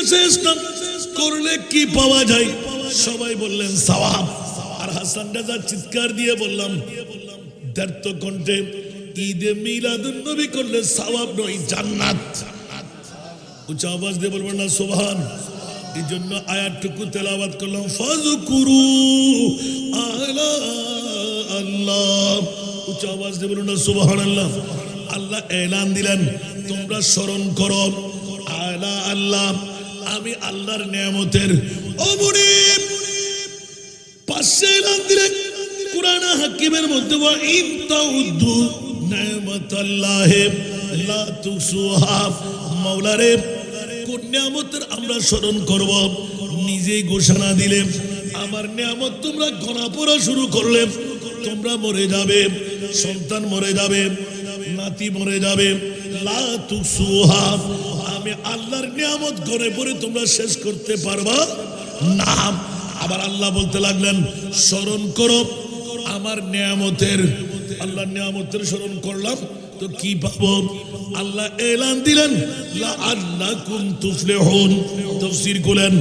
শেষ না, করলে কি পাওয়া যায়? সবাই বললেন সওয়াব। আর হাসান রাজা চিৎকার দিয়ে বললাম দ্ব্যর্থ কণ্ঠে, ঈদে মিলাদুন নবী করলে সওয়াব নয়, জান্নাত। উচ্চ আওয়াজ দিয়ে বলবেন না সুবহান। এই জন্য আয়াতটুকু তেলাওয়াত করলাম, ফাযকুরু আলা আল্লাহ। উচ্চ আওয়াজ দিয়ে বলুন না সুবহানাল্লাহ। আল্লাহ এলান দিলেন, তোমরা স্মরণ করো আলা আল্লাহ, আমি আল্লাহর নিয়ামতের। ও মুনিব, পাশে এলান দিলেন কুরআন হাকিমের মধ্যে, ওয়া ইন তাউদ্দু নিয়ামাতাল্লাহি লা তুসুহা। মাওলারে কোন নিয়ামতের আমরা স্মরণ করব? নিজেই ঘোষণা দিলে, আমার নিয়ামত তোমরা গণা পড়া শুরু করলে তোমরা মরে যাবে, সন্তান মরে যাবে, নাতি মরে যাবে। লা তুসুহা, আমি আল্লাহর নিয়ামত গড়ে পড়ে তোমরা শেষ করতে পারবা না। আবার আল্লাহ বলতে লাগলেন, স্মরণ করো আমার নিয়ামতের। আল্লাহর নিয়ামতের স্মরণ করলাম তো কি পাবো? আল্লাহ এলান দিলেন, লা আল্লাকুম তুফলিহুন। তাফসীর করেন,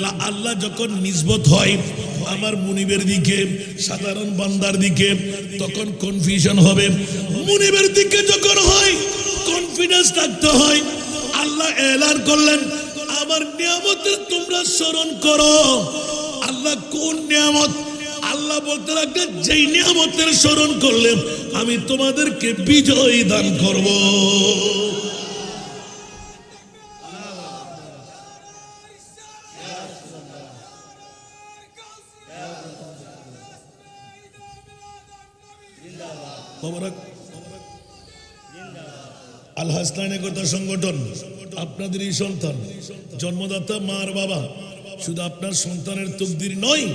লা আল্লাহ যখন নিসবত হয় আমার মুনিবের দিকে, সাধারণ বান্দার দিকে, তখন কনফিউশন হবে। মুনিবের দিকে যখন হয় কনফিডেন্স থাকতে হয়। আল্লাহ এলান করলেন, আমার নিয়ামতের তোমরা স্মরণ করো। আল্লাহ কোন নিয়ামত? আল্লাহ বলতে লাগলেন, যেই নিয়ামতের স্মরণ করলে আমি তোমাদেরকে বিজয় দান করব। আল হাসনাইন একতা সংগঠন আপনাদেরই সন্তান, জন্মদাতা মার বাবা। শুধু আপনার সন্তানের তকদির নয়,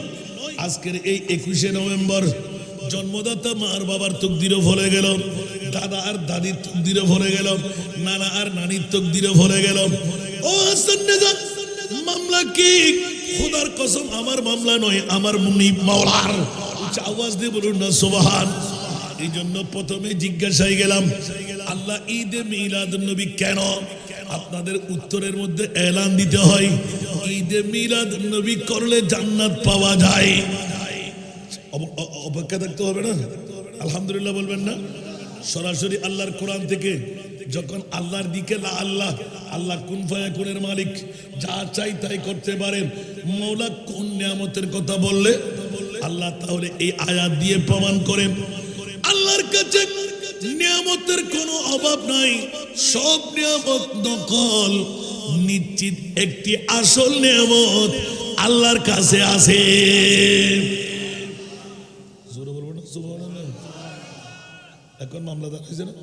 আজকের এই 21শে নভেম্বর জন্মদাতা মার বাবার তকদিরও ভরে গেল, দাদা আর দাদির তকদিরও ভরে গেল, নানা আর নানির তকদিরও ভরে গেল। ও হাসান রাজা, মামলা কি? খোদার কসম আমার মামলা নয়, আমার মুনিব মাওলার। উচ্চ আওয়াজ দিয়ে বলুন না সুবহান। এই জন্য প্রথমে জিজ্ঞাসায় গেলাম, আল্লাহ ঈদে মিলাদুন নবী কেন? আপনাদের উত্তরের মধ্যে এলান দিতে হয়, ঈদে মিলাদুন নবী করলে জান্নাত পাওয়া যায়। অপেক্ষা থাকতে হবে না? আলহামদুলিল্লাহ বলবেন না? সরাসরি আল্লাহর কোরআন থেকে যখন আল্লাহর দিকে লা আল্লাহ, আল্লাহ কুন ফায়াকুনের মালিক, যা চাই তাই করতে পারেন। মওলা কোন নিয়ামতের কথা বললে আল্লাহ তাহলে এই আয়াত দিয়ে প্রমাণ করেন, আল্লাহর কাছে নিয়ামতের কোনো অভাব নাই। সব নিয়ামত নকল, নিশ্চিত একটি আসল নিয়ামত আল্লাহর কাছে আছে। জোরে বলবো না সুবহানাল্লাহ? এখন মামলা দাঁড়াইছে না?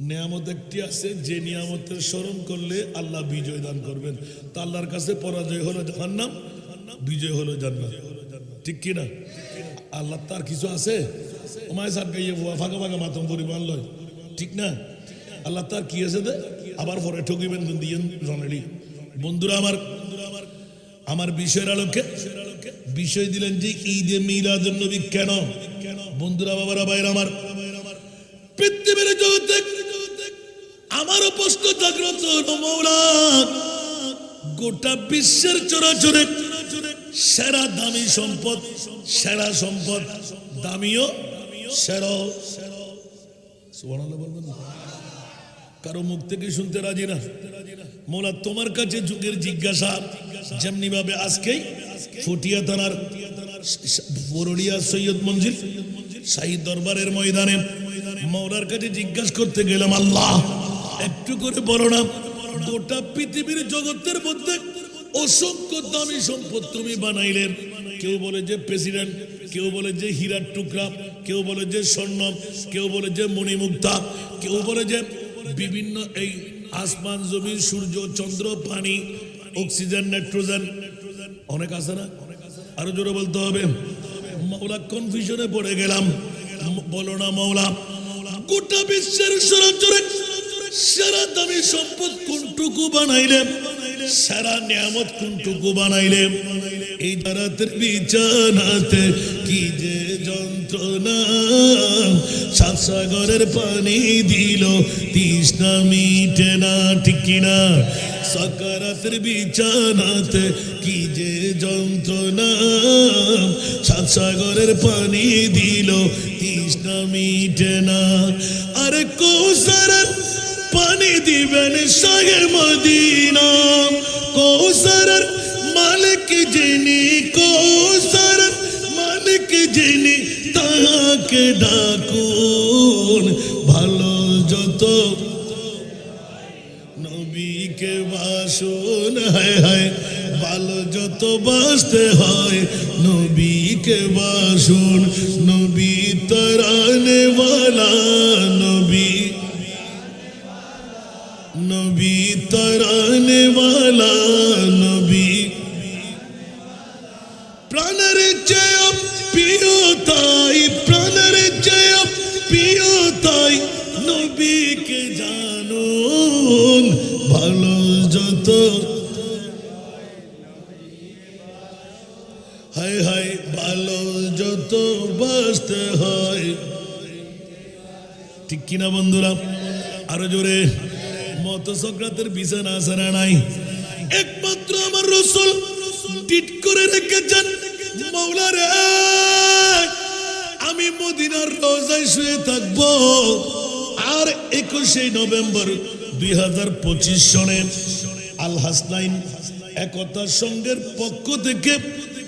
নিয়ামত একটি আছে, যে নিয়ামতের স্মরণ করলে আল্লাহ বিজয় দান করবেন। তা আল্লাহর কাছে পরাজয় হলো জাহান্নাম, বিজয় হলো জান্নাত। ঠিক কি না? আল্লাহ তার কিছু আছে ওমায় সার গাইয়ে ফাঁকা ফাঁকা মাতম পরিমাণ লয়, ঠিক না? আল্লাহ তার কি আছে দে, আবার পরে ঠকিবেন দিয়েন জনেলি। বন্ধুরা আমার বিষয়ের আলোকে বিষয় দিলেন যে ঈদে মিলাদুন নবী কেন? বন্ধুরা, বাবারা, ভাইরা আমার, পৃথিবীর জগতে আমারও প্রশ্ন জাগ্রত, মওলা গোটা বিশ্বের চরাচরে সেরা দামি সম্পদ, সেরা সম্পদ, দামিও সেরা। সুবহানাল্লাহ বলবেন না? কারো মুখ থেকে শুনতে রাজি না। মওলা তোমার কাছে যুগের জিজ্ঞাসা, যেমনি ভাবে আজকেই ফটিয়া থানার বরড়িয়া সৈয়দ মঞ্জিল শাহী দরবারের ময়দানে মওলার কাছে জিজ্ঞাসা করতে গেলাম, আল্লাহ একটু করে বলো না, গোটা পৃথিবীর জগতের মধ্যে অসংখ্য দামি সম্পদ তুমি বানাইলেন। কেউ বলে যে প্রেসিডেন্ট, কেউ বলে যে হীরার টুকরা, কেউ বলে যে স্বর্ণ, কেউ বলে যে মণিমুক্তা, কেউ বলে যে বিভিন্ন এই আসমান, জমিন, সূর্য, চন্দ্র, পানি, অক্সিজেন, নাইট্রোজেন, অনেক আছে না? আরো জোরে বলতে হবে। মাওলা কনফিউশনে পড়ে গেলাম। বলো না মাওলা, গোটা বিশ্বের সরাসরি সেরা দামি সম্পদ কোনটুকু বানাইলেন? সারা নিয়ামত কোনটুকু বানাইলে এই রাতের বিছানাতে কি যে যন্ত্রণা সাত সাগরের পানি দিল তৃষ্ণা মিটে না ঠিক কিনা সাকারাতের বিছানাতে কি যে যন্ত্রণা সাত সাগরের পানি দিল তৃষ্ণা মিটে না আরে কৌসারের পানি দিবেন শাহে মদিনা কৌসারের মালিক যিনি কৌসারের মালিক যিনি তাকে ডাকুন ভালো যত নবীকে বাসুন হায় হায় ভালো যত বাসতে হয় নবীকে বাসুন নবী তরানে ওয়ালা নবী নবী তরানে ওয়ালা নবী প্রাণের চেয়ে প্রিয় তাই প্রাণের চেয়ে প্রিয় তাই নবীকে জানুন ভালো যত হায় হায় ভালো যত বাসতে হয় ঠিক কিনা বন্ধুরা আরো জোরে মত সক্রাতের বিছানা আসারা নাই একমাত্র আমার রাসূল টিট করে রেখেছেন মাওলা রে আমি মদিনার রোজায় শুয়ে থাকবো আর 21 নভেম্বর 2025 সনে আল হাসনাইন একতা সংঘের পক্ষ থেকে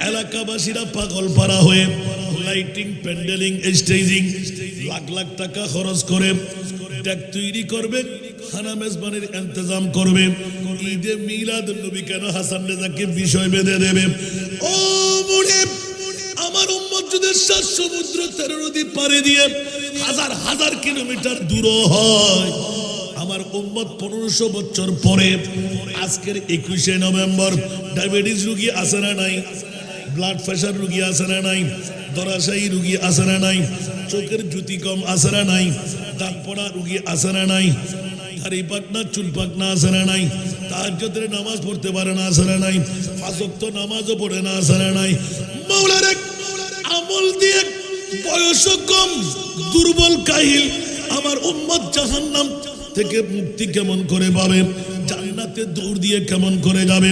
এলাকাবাসীরা পাগল পাড়া হয়ে লাইটিং প্যান্ডেলিং স্টেজিং লাখ লাখ টাকা খরচ করে ডেক তৈরি করবে খানা মেজবানির ইন্তজাম করবে ঈদে মিলাদুন নবী কেন হাসান রেজাকে বিষয় বেঁধে দেবে ও মুড়ে আমার উম্মত যদি সাত সমুদ্র 13 নদী পাড়ি দিয়ে হাজার হাজার কিলোমিটার দূর হয় আমার উম্মত 1500 বছর পরে আজকের 21 নভেম্বর ডায়াবেটিস রোগী আছে না নাই ব্লাড প্রেসার রোগী আছে না নাই দরাশায়ী রোগী আছে না নাই চোখের জ্যোতি কম আছে না নাই দাঁত পড়া রোগী আছে না নাই দাড়ি পাকনা চুল পাকনা আছে না নাই তাহাজ্জুদের নামাজ পড়তে পারে না আছে না নাই পাঁচ ওয়াক্ত নামাজও পড়ে না আছে না নাই মাওলার আমল দিয়ে বয়স কম দুর্বল কাহিল আমার উম্মত জাহান্নাম থেকে মুক্তি কেমন করে পাবে জান্নাতে দৌড় দিয়ে কেমন করে যাবে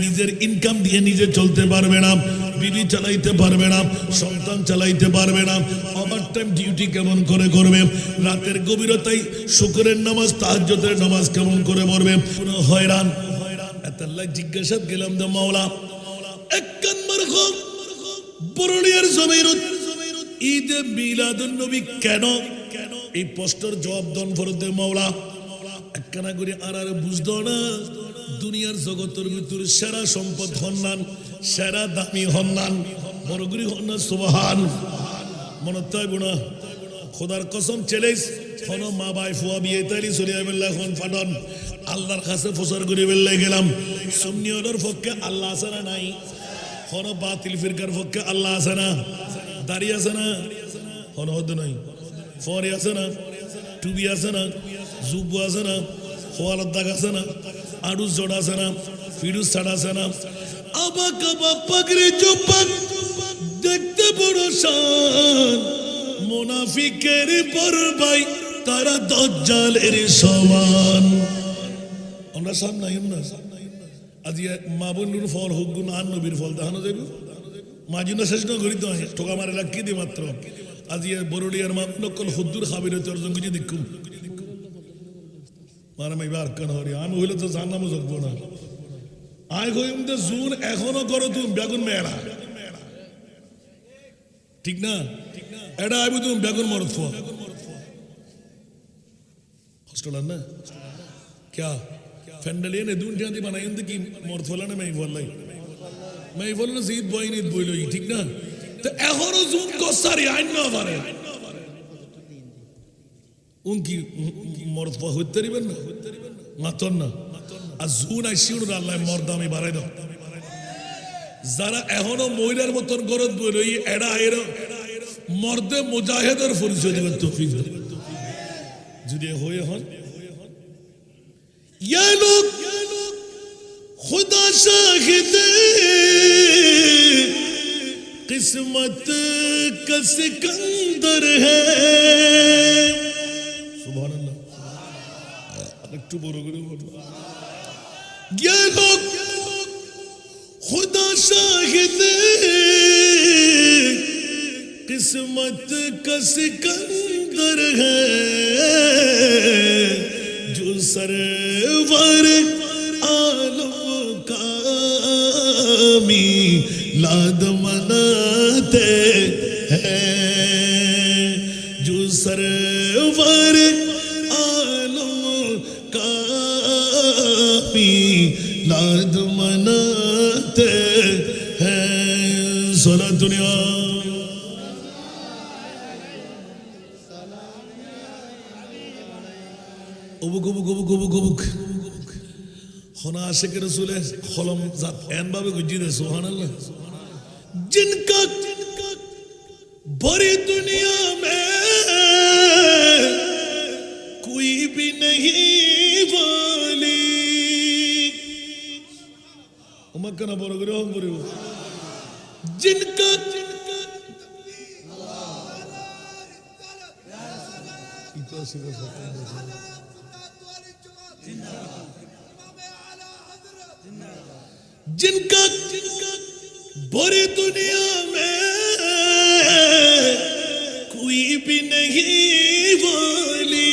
নিজের ইনকাম দিয়ে নিজে চলতে পারবে না বিবি চালাইতে পারবে না সন্তান চালাইতে পারবে না ওভারটাইম ডিউটি কেমন করে করবে রাতের গভীরতায় শুকরের নামাজ তাহাজ্জুদের নামাজ কেমন করে পড়বে পুরো হয়রান এতাল্লাহ জিজ্ঞাসা গেলাম দে মাওলা একখান মারখম বরণিয়ার জমিরত ঈদে মিলাদুন নবী কেন এই প্রশ্নের জবাব দন ফরদে মাওলা একখানা করে আর বুঝতো না দুনিয়ার জগতের ভিতর সেরা সম্পদ হন্নান সেরা দামি হন্নান বড়গুড়ি হন্নান সুবহান মনে তাইব না খোদার কসম চ্যালেঞ্জ হন মা ভাই ফুয়া বিয়ে তাইলি সরিয়া বেল্লা এখন ফাটন আল্লাহর কাছে ফসর করে বেল্লাই গেলাম সুন্নিয়তের পক্ষে আল্লাহ আছে না নাই হন বাতিল ফিরকার পক্ষে আল্লাহ আছে না দাড়ি আছে না হন হদ নাই ফরি আছে না টুবি আছে না জুব্বু আছে না খোয়ালার দাগ আছে না আড়ুস জোড়া আছে না ফিরুজ ছাড়া আছে না আবা কাবা পাগড়ি চুপাক দেখতে বড় শান মুনাফিকের পরবাই তারা দাজ্জালের সমান আমরা সামনে না আজি মা বোনুর ফল হোক গুণ আর নবীর ফল দেখানো যাইব মাজিনা শেষ না করি তো ঠোকা মারে রাখি দি মাত্র আজি বরুলিয়ার মা নকল হুদ্দুর খাবির অর্জন করে দেখুম মানে আমি বার কেন হরি আমি হইলে তো জানলামও যোগ্য না আয় হইম তো জুন এখনো করো তুমি বেগুন মেয়েরা ঠিক না এটা আইবো তুমি বেগুন মরত হস্টেল না क्या ফ্যান্ডালিয়ে নে দুন টিয়াদি বানাইন কি মরত ফলা না মাই বললাই মাই বলল জিদ বইনিত বইলই ঠিক না তো এখনো জুন কসারি আইন না পারে উনকি মরত হইতে পারিবেন না মাতন না আর জুন আইসিউর আল্লাহ মর্দামি বাড়াই দাও যারা এখনো মহিলার মতন গরত বইলই এরা এর মর্দে মুজাহিদের পরিচয় দিবেন তৌফিক যদি হয়ে হন ये लोग शाहिद किस्मत का सिकंदर है सुभान अल्लाह একটু বড় করে বলো ये लोग खुदा शाहिद किस्मत का सिकंदर है जो सरवर आलम का मिलाद मनाते हैं जो सरवर आलम का मिलाद मनाते हैं सोला दुनिया অবুক অবুক অবুক অবুক অবুক হনা আশিক রসুলে খলম জাত এন ভাবে গুজি দে সুবহানাল্লাহ जिनका बड़ी दुनिया में कोई भी नहीं वाली उमक्का ना बोलो करो हम बोलो जिनका जिनका बुरी दुनिया में कोई भी नहीं वाली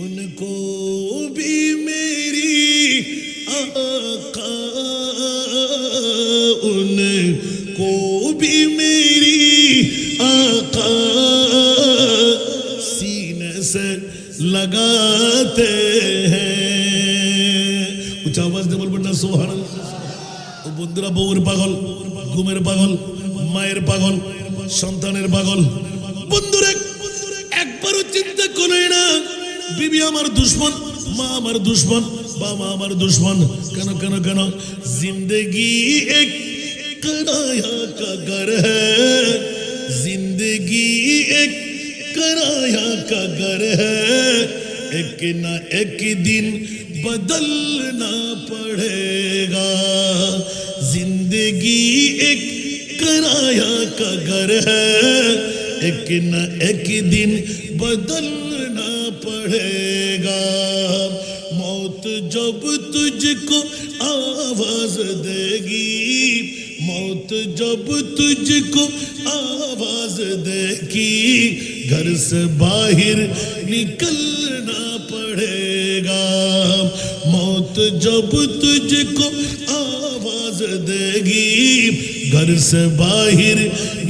उनको भी मेरी आका उनको भी मेरी आका सीने से लगाते हैं उच्च आवाज दे बोल बन्ना सुभान अल्लाह বন্ধুরা বউর পাগল ঘুমের পাগল মায়ের পাগল সন্তানের পাগল বন্ধুরা একবারও চিন্তা করে না বিবি আমার দুশমন মা আমার দুশমন বাবা আমার দুশমন কেন কেন কেন জিন্দেগি এক कराया का घर है जिंदगी एक कराया का घर है एक ना एक दिन बदलना पड़ेगा जिंदगी एक कराया का घर है एक न एक दिन बदलना पड़ेगा मौत जब तुझको आवाज देगी मौत जब तुझको आवाज देगी घर से बाहर निकलना पड़ेगा मौत जब तुझको आवाज देगी घर से बाहर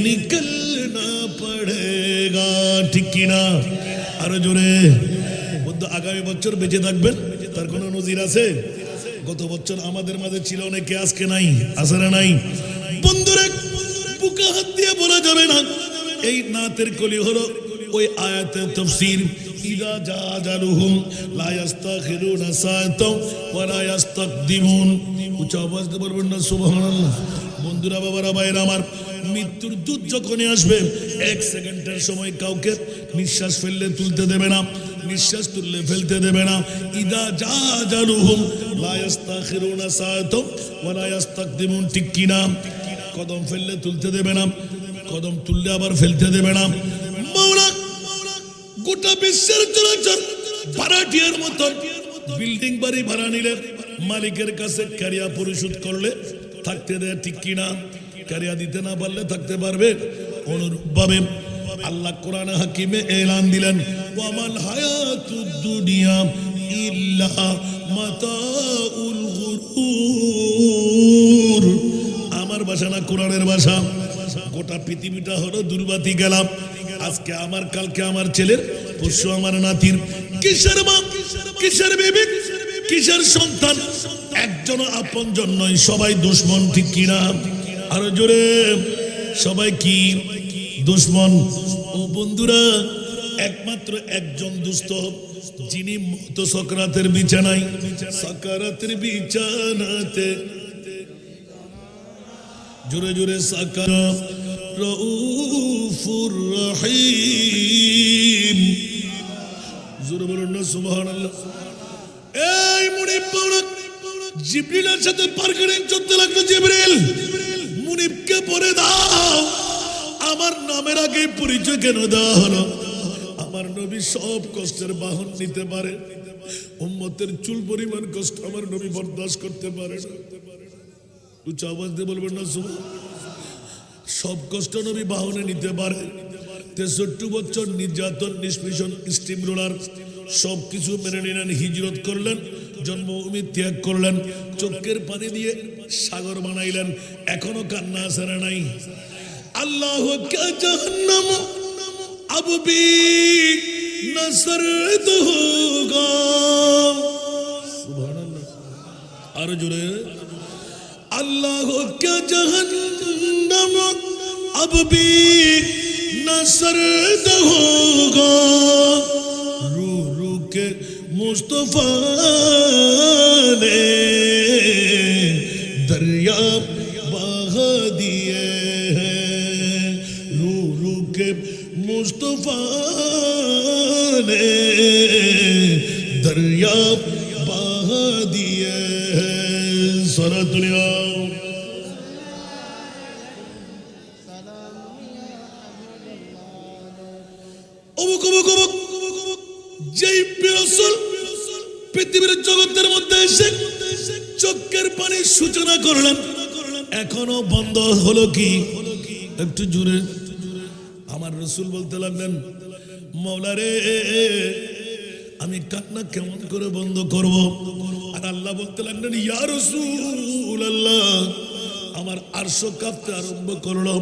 निकलना पड़ेगा ठीक की ना আরো জোরে বন্ধু আগামী বছর বেঁচে থাকবেন তার কোনো নজির আছে গত বছর আমাদের মাঝে ছিল অনেকে আজকে নাই আছে না নাই বন্ধুরা বুকে হাত দিয়ে বলা যাবে না এই নাতের কলি হলো ওই আয়াতের তাফসীর ইদা জা আজালুহুম লা ইস্তাখিরুনা সাআতাও ওয়া লা ইস্তাকদিমুন উচ্চ আওয়াজ দিয়ে বলবেন না সুবহানাল্লাহ বন্ধুরা বাবারা ভাইরা আমার মৃত্যুর দূত যখনই আসবে এক সেকেন্ডের সময় কাউকে নিঃশ্বাস ফেললে তুলতে দেবে না নিঃশ্বাস তুললে ফেলতে দেবে না ইদা জা আজালুহুম লা ইস্তাখিরুনা সাআতাও ওয়া লা ইস্তাকদিমুন ঠিক কি না কদম ফেললে তুলতে দেবে না কদম তুললে আবার ফেলতে দেবে না মাওলা গোটা বিশ্বের চলাচল ভাড়াটিয়ার মতন বিল্ডিং বাড়ি ভাড়া নিলে মালিকের কাছে ক্যারিয়া পরিশোধ করলে থাকতে দেয় ঠিক কিনা ক্যারিয়া দিতে না পারলে থাকতে পারবে অনুরূপভাবে আল্লাহ কোরআন হাকিমে এলান দিলেন ওয়ামাল হায়াতুদ দুনিয়া ইল্লা মাতাউল গুরুর আমার ভাষা না কোরআনের ভাষা গোটা পৃথিবীটা হলো দুর্বাতি গেলাম আজকে আমার কালকে আমার ছেলের পরশু আমার নাতির কিসের মা কিসের বিবি কিসের সন্তান একজন আপনজন নয় সবাই দুশমন ঠিক কিনা আরো জোরে সবাই কি দুশমন ও বন্ধুরা একমাত্র একজন দুষ্ট যিনি মত সকরাতের বিছানায় সাকারাতের বিছানাতে জোরে জোরে সাকারাত রউফুর রহিম জোরে বলুন না সুবহানাল্লাহ এই মুনি পাওনা জিবরিলের সাথে বার্গেনিং চলতে লাগলো। জিবরিল মুনিবকে পরে দাও। আমার নামের আগে পরিচয় কেন দেওয়া হলো? আমার নবী সব কষ্টের বাহন নিতে পারে, উম্মতের চুল পরিমাণ কষ্ট আমার নবী বরদাস্ত করতে পারে না। উচ্চ আওয়াজ দিয়ে বলবেন না সুবহান। সব কষ্ট নবী বাহনে নিতে পারে। 63 বছর নির্যাতন, নিষ্পেষণ, স্টিম রোলার সবকিছু মেনে নিলেন, হিজরত করলেন, জন্মভূমি ত্যাগ করলেন, চোখের পানি দিয়ে সাগর বানাইলেন। এখনো কান্না আসে না নাই? আল্লাহ কা জাহান্নাম अब भी न सर्द होगा। सुभान अल्लाह। और जुड़े अल्लाह क्या जहन्नम अब भी न सर्द होगा। रू रू के मुस्तफा ने दरिया बहा दिए हैं। रू रू के मुस्तफा ने दरिया बहा दिए हैं। सारा दुनिया যেই রাসূল পৃথিবীর জগতের মধ্যে এসে চোখের পানি সূচনা করলেন, এখনো বন্ধ হলো কি? একটু জোরে। আমার রসুল বলতে লাগলেন, মওলা রে আমি কান্না কেমন করে বন্ধ করব? আর আল্লাহ বলতে লাগলেন, ইয়া রাসূলুল্লাহ আমার আরশ কাঁপতে আরম্ভ করলো।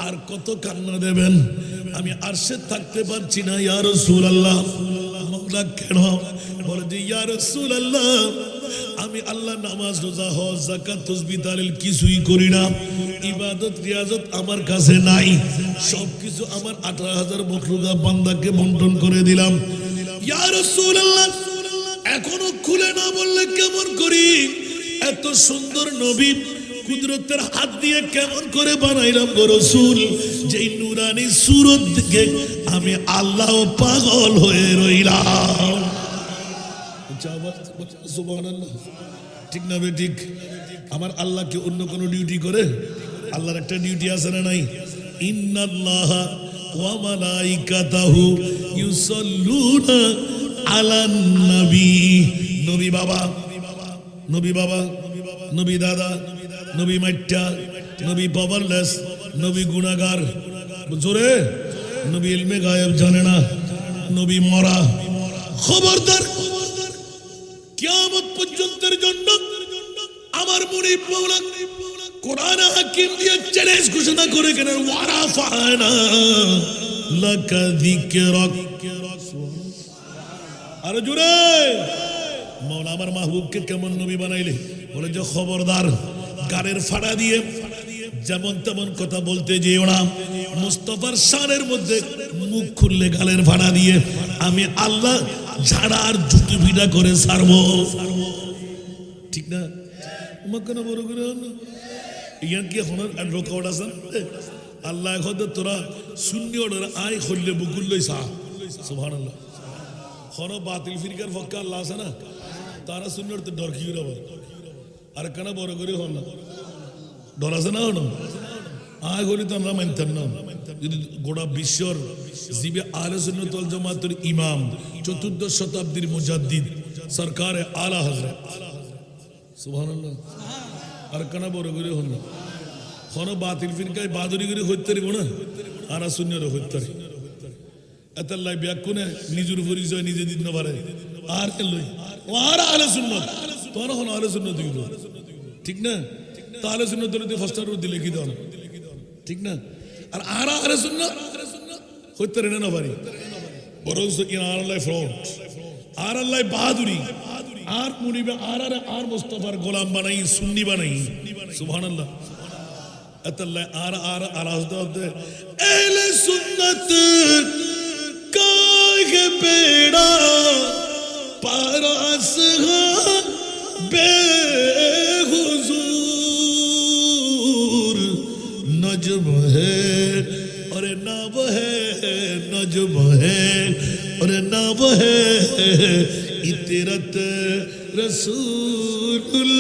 আর কত কান্না দেবেন? আমি আরশে থাকতে পারছি না ইয়া রাসূলুল্লাহ। মওলা কেন? বলে যে ইয়া রাসূলুল্লাহ আমি আল্লাহ নামাজ, রোজা, হজ, যাকাত, তাসবিহ, তাহলিল কিছুই করি না। ইবাদত রিয়াজত আমার কাছে নাই। সবকিছু আমার 18,000 মখলুকা বান্দাকে বন্টন করে দিলাম। ইয়া রাসূলুল্লাহ এখনো খুলে না বললে কেমন করি? এত সুন্দর নবী কুদরতের হাত দিয়ে কেমন করে বানাইলাম গো রাসূল? যেই নূরানি সুরত দেখে আমি আল্লাহ পাগল হয়ে রইলাম। সুবহানাল্লাহ। ঠিক না বে ঠিক? আমার আল্লাহ কি অন্য কোন ডিউটি করে? আল্লাহর একটা ডিউটি আছে না নাই? ইন্নাল্লাহা ওয়া মালাইকাতাহু ইউসাল্লুনা আলান নবী। নবী বাবা, নবী বাবা, নবী দাদা, নবী মাইট্টা, নবী পাওয়ারলেস, নবী গুনাহগার। জোরে। নবী ইলমে গায়েব জানে না, নবী মরা। খবরদার, কিয়ামত পর্যন্তের জন্য আমার মুনিব মাওলা কোরআন হাকিম দিয়ে চ্যালেঞ্জ ঘোষণা করে কেন, ওয়ারাফানা লাকা যিকরাক। আর জোরে। মাওলা আমার মাহবুবকে কেমন নবী বানাইলে? বলে যে খবরদার, গানের ফাড়া দিয়ে যেমন তেমন কথা বলতে যেও না। মুস্তাফার শানের মধ্যে মুখ খুললে গালের ফাড়া দিয়ে আমি আল্লাহ ঝাড়া আর জুতি ভিড়া করে ছাড়বো। ঠিক না? কেন বড় করে ইয়ার কি হনার রেকর্ড আছে? আল্লাহ এখন তোরা শূন্য আয় খুললে বুকুল লই সা। সুবহানাল্লাহ। হন বাতিল ফিরকার ফক্কা আল্লাহ আছে না, তারা শূন্য ডর কি আবার আর কেন বড় করে হন না? ডর আছে না? হন আয় হলে তো আমরা মানতাম না। যদি গোটা বিশ্বর জিবে আহলে সুন্নাত ওয়াল জামাতের ইমাম, 14 শতাব্দীর মুজাদ্দিদ সরকার আলা হযরত, সুবহানাল্লাহ, আর কেন বড় করে হন না? হন বাতিল ফিরকায় বাদরি করে হইতে পারিব না, আর শূন্যরে হইতে পারি। এতাল্লাই ব্যাকুনে নিজের পরিচয় নিজে দিতে না পারে। আর লই ও আর আহলে সুন্নাত, তোর হন আহলে সুন্নাত দিল। ঠিক না? তাহলে সুন্নাত দলতে ফাস্টার দিলে কি দাও? ঠিক না? আর আহলে সুন্নাত হইতে রে না পারি। বরং আর আল্লাহ ফ্রন্ট, আর আল্লাহ বাহাদুরি, আর মুনিবে আর মুস্তাফার গোলাম বানাই, সুন্নি বানাই। সুবহানাল্লাহ। এতাল্লাই আর হতে আহলে সুন্নাত কাহে বেড়া পারাস বেহুজুর नज्म है और नाव है, नज्म है और नाव है, ইতিরাত রাসূলুল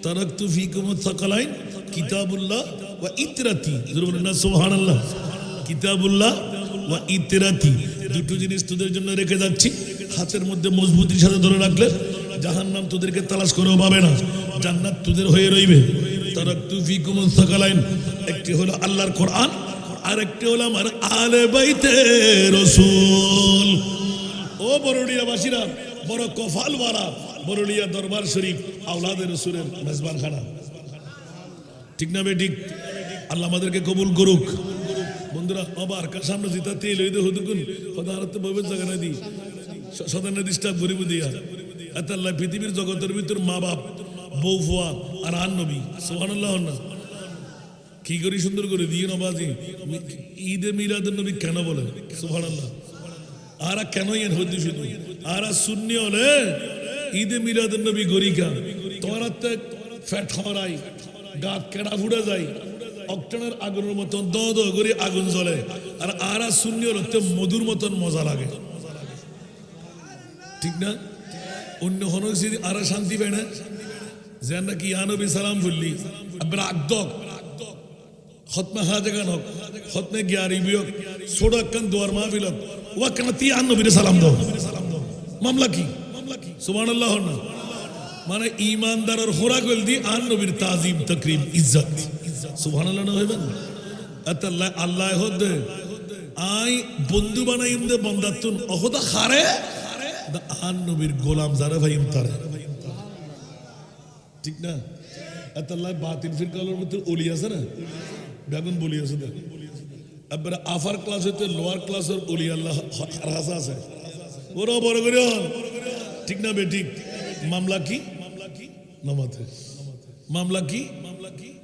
তারাকতু ফিকুম সাকালাইন কিতাবুল্লাহ ওয়া ইতরাতি বলুন না সুবহানাল্লাহ কিতাবুল্লাহ ওয়া ইতরাতি দুটো জিনিস তোদের জন্য রেখে যাচ্ছি হাতের মধ্যে মজবুতির সাথে ধরে রাখলে জাহান্নাম তোদেরকে তালাশ করেও পাবে না জান্নাত তোদের হয়ে রইবে তারাকতু ফিকুম সাকালাইন একটি হলো আল্লাহর কোরআন আর একটি হলো আমার আলে বাইতে রাসূল ও বরুড়িয়াবাসীরা বড় কফালওয়ালা বরুড়িয়া দরবার শরীফ আওলাদে রাসূলের মেজবানখানা ঠিক না বেঠিক আল্লাহ আমাদেরকে কবুল করুক বন্ধুরা আবার কার সামনে জিতা তেল হইতে হুদুকুন খোদা হারতে ববে জায়গা না দি সদান ডিস্টার্ব করিব দিয়া এত আল্লাহ পৃথিবীর জগতের ভিতর মা বাপ বউ ফুয়া আর আন নবী সুবহানাল্লাহ না কি করি সুন্দর করে দিয়ে নবাজি ঈদে মিলাদুন নবী কেন বলে সুবহানাল্লাহ আর কেন এর হদি শুধু আর সুন্নি হলে ঈদে মিলাদুন নবী গরিকা তোরাতে ফ্যাট হরাই গাত কেডা ফুড়ে যায় অক্টেনের আগুনের মতন দ দ করে আগুন জ্বলে আর আরা সুন্নি হলে মধুর মতন মজা লাগে ঠিক না অন্য হন আরা শান্তি পায় না যে নাকি ইয়া নবী সালাম বললি আব্রা আকদক খতমে হাজগান হোক খতমে গ্যারি বিয়ক সোডাক্কান দুয়ার মাহফিল হোক ওয়াকানা তি আন নবীর সালাম দাও মামলা কি সুবহানাল্লাহ না মানে ইমানদারের খোরাক হল দি আন নবীর তাজিম তাকরীম ইজ্জত সুবহানাল্লাহ না হইবেন আল্লাহ আল্লাহ হদ আই বন্ধু বানাইম দে বন্দাতুন অহদা খারে দা আন নবীর গোলাম যারা ভাইম তারে ঠিক না আল্লাহ বাতিল ফিরকালের মধ্যে ওলি আছে না বেগুন বলি আছে দেখ এবারে আফার ক্লাস হইতে লোয়ার ক্লাসের ওলি আল্লাহ রাজা আছে ওরা বড় করে হন ঠিক না বে ঠিক মামলা কি নামাতে মামলা কি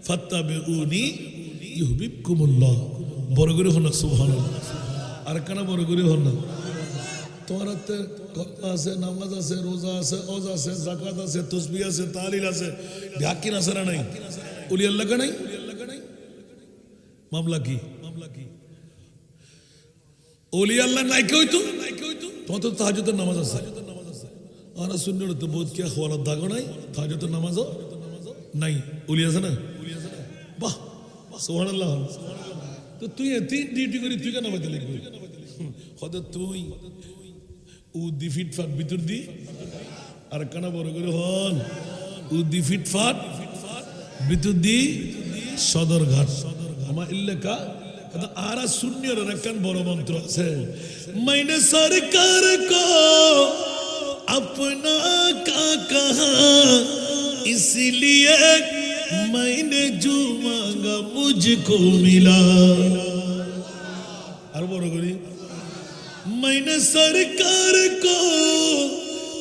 ফাত্তাবিউনি ইউহিব্বুকুমুল্লাহ বড় করে হন সুবহানাল্লাহ আর কেন বড় করে হন না তোমার হাতে কথা আছে নামাজ আছে রোজা আছে ওজ আছে যাকাত আছে তাসবিহ আছে তাহলিল আছে ঢাকিন আছে না নাই ওলি আল্লাহ কা নাই মামলা কি ওলি আল্লাহ নাই কই তো তোমার তো তাহাজ্জুদের নামাজ আছে আর সুন্নাত তো বহুত কি খওয়ালাত দাগো নাই তাহাজ্জুদের নামাজও নাই ওলি আছে না বাহ সুবহানাল্লাহ তো তুই তিন ডিউটি করি তুই কেন বাদে লিখবি হদে তুই উদি ফিটফাট ভিতর দি আর কানা বড় করে হন উদি ফিটফাট ভিতর দি সদরঘাট আমার এলাকা আরা শূন্যের একখান বড় মন্ত্র আছে मैंने सरकार को अपना का कहा इसलिए मैंने जो मांगा मुझको मिला আর বড় করি मैंने सरकार को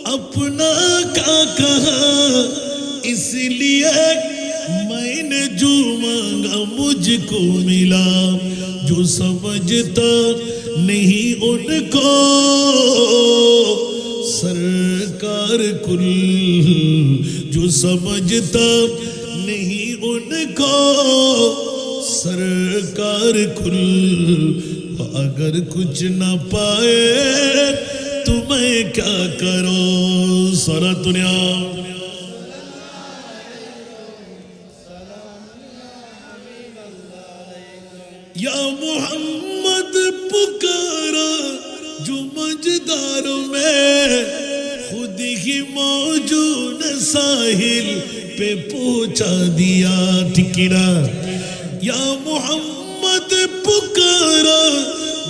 अपना का कहा इसलिए मैंने जो मांगा मुझको मिला जो समझता नहीं उनको सरकार कुल जो समझता नहीं उनको सरकार कुल अगर कुछ न पाए तो मैं क्या करो सारा दुनिया या मोहम्मद पुकारा जो मजदारों में खुद ही मौजूद साहिल पे पहुंचा दिया टिकरा या मोहम्मद पुकारा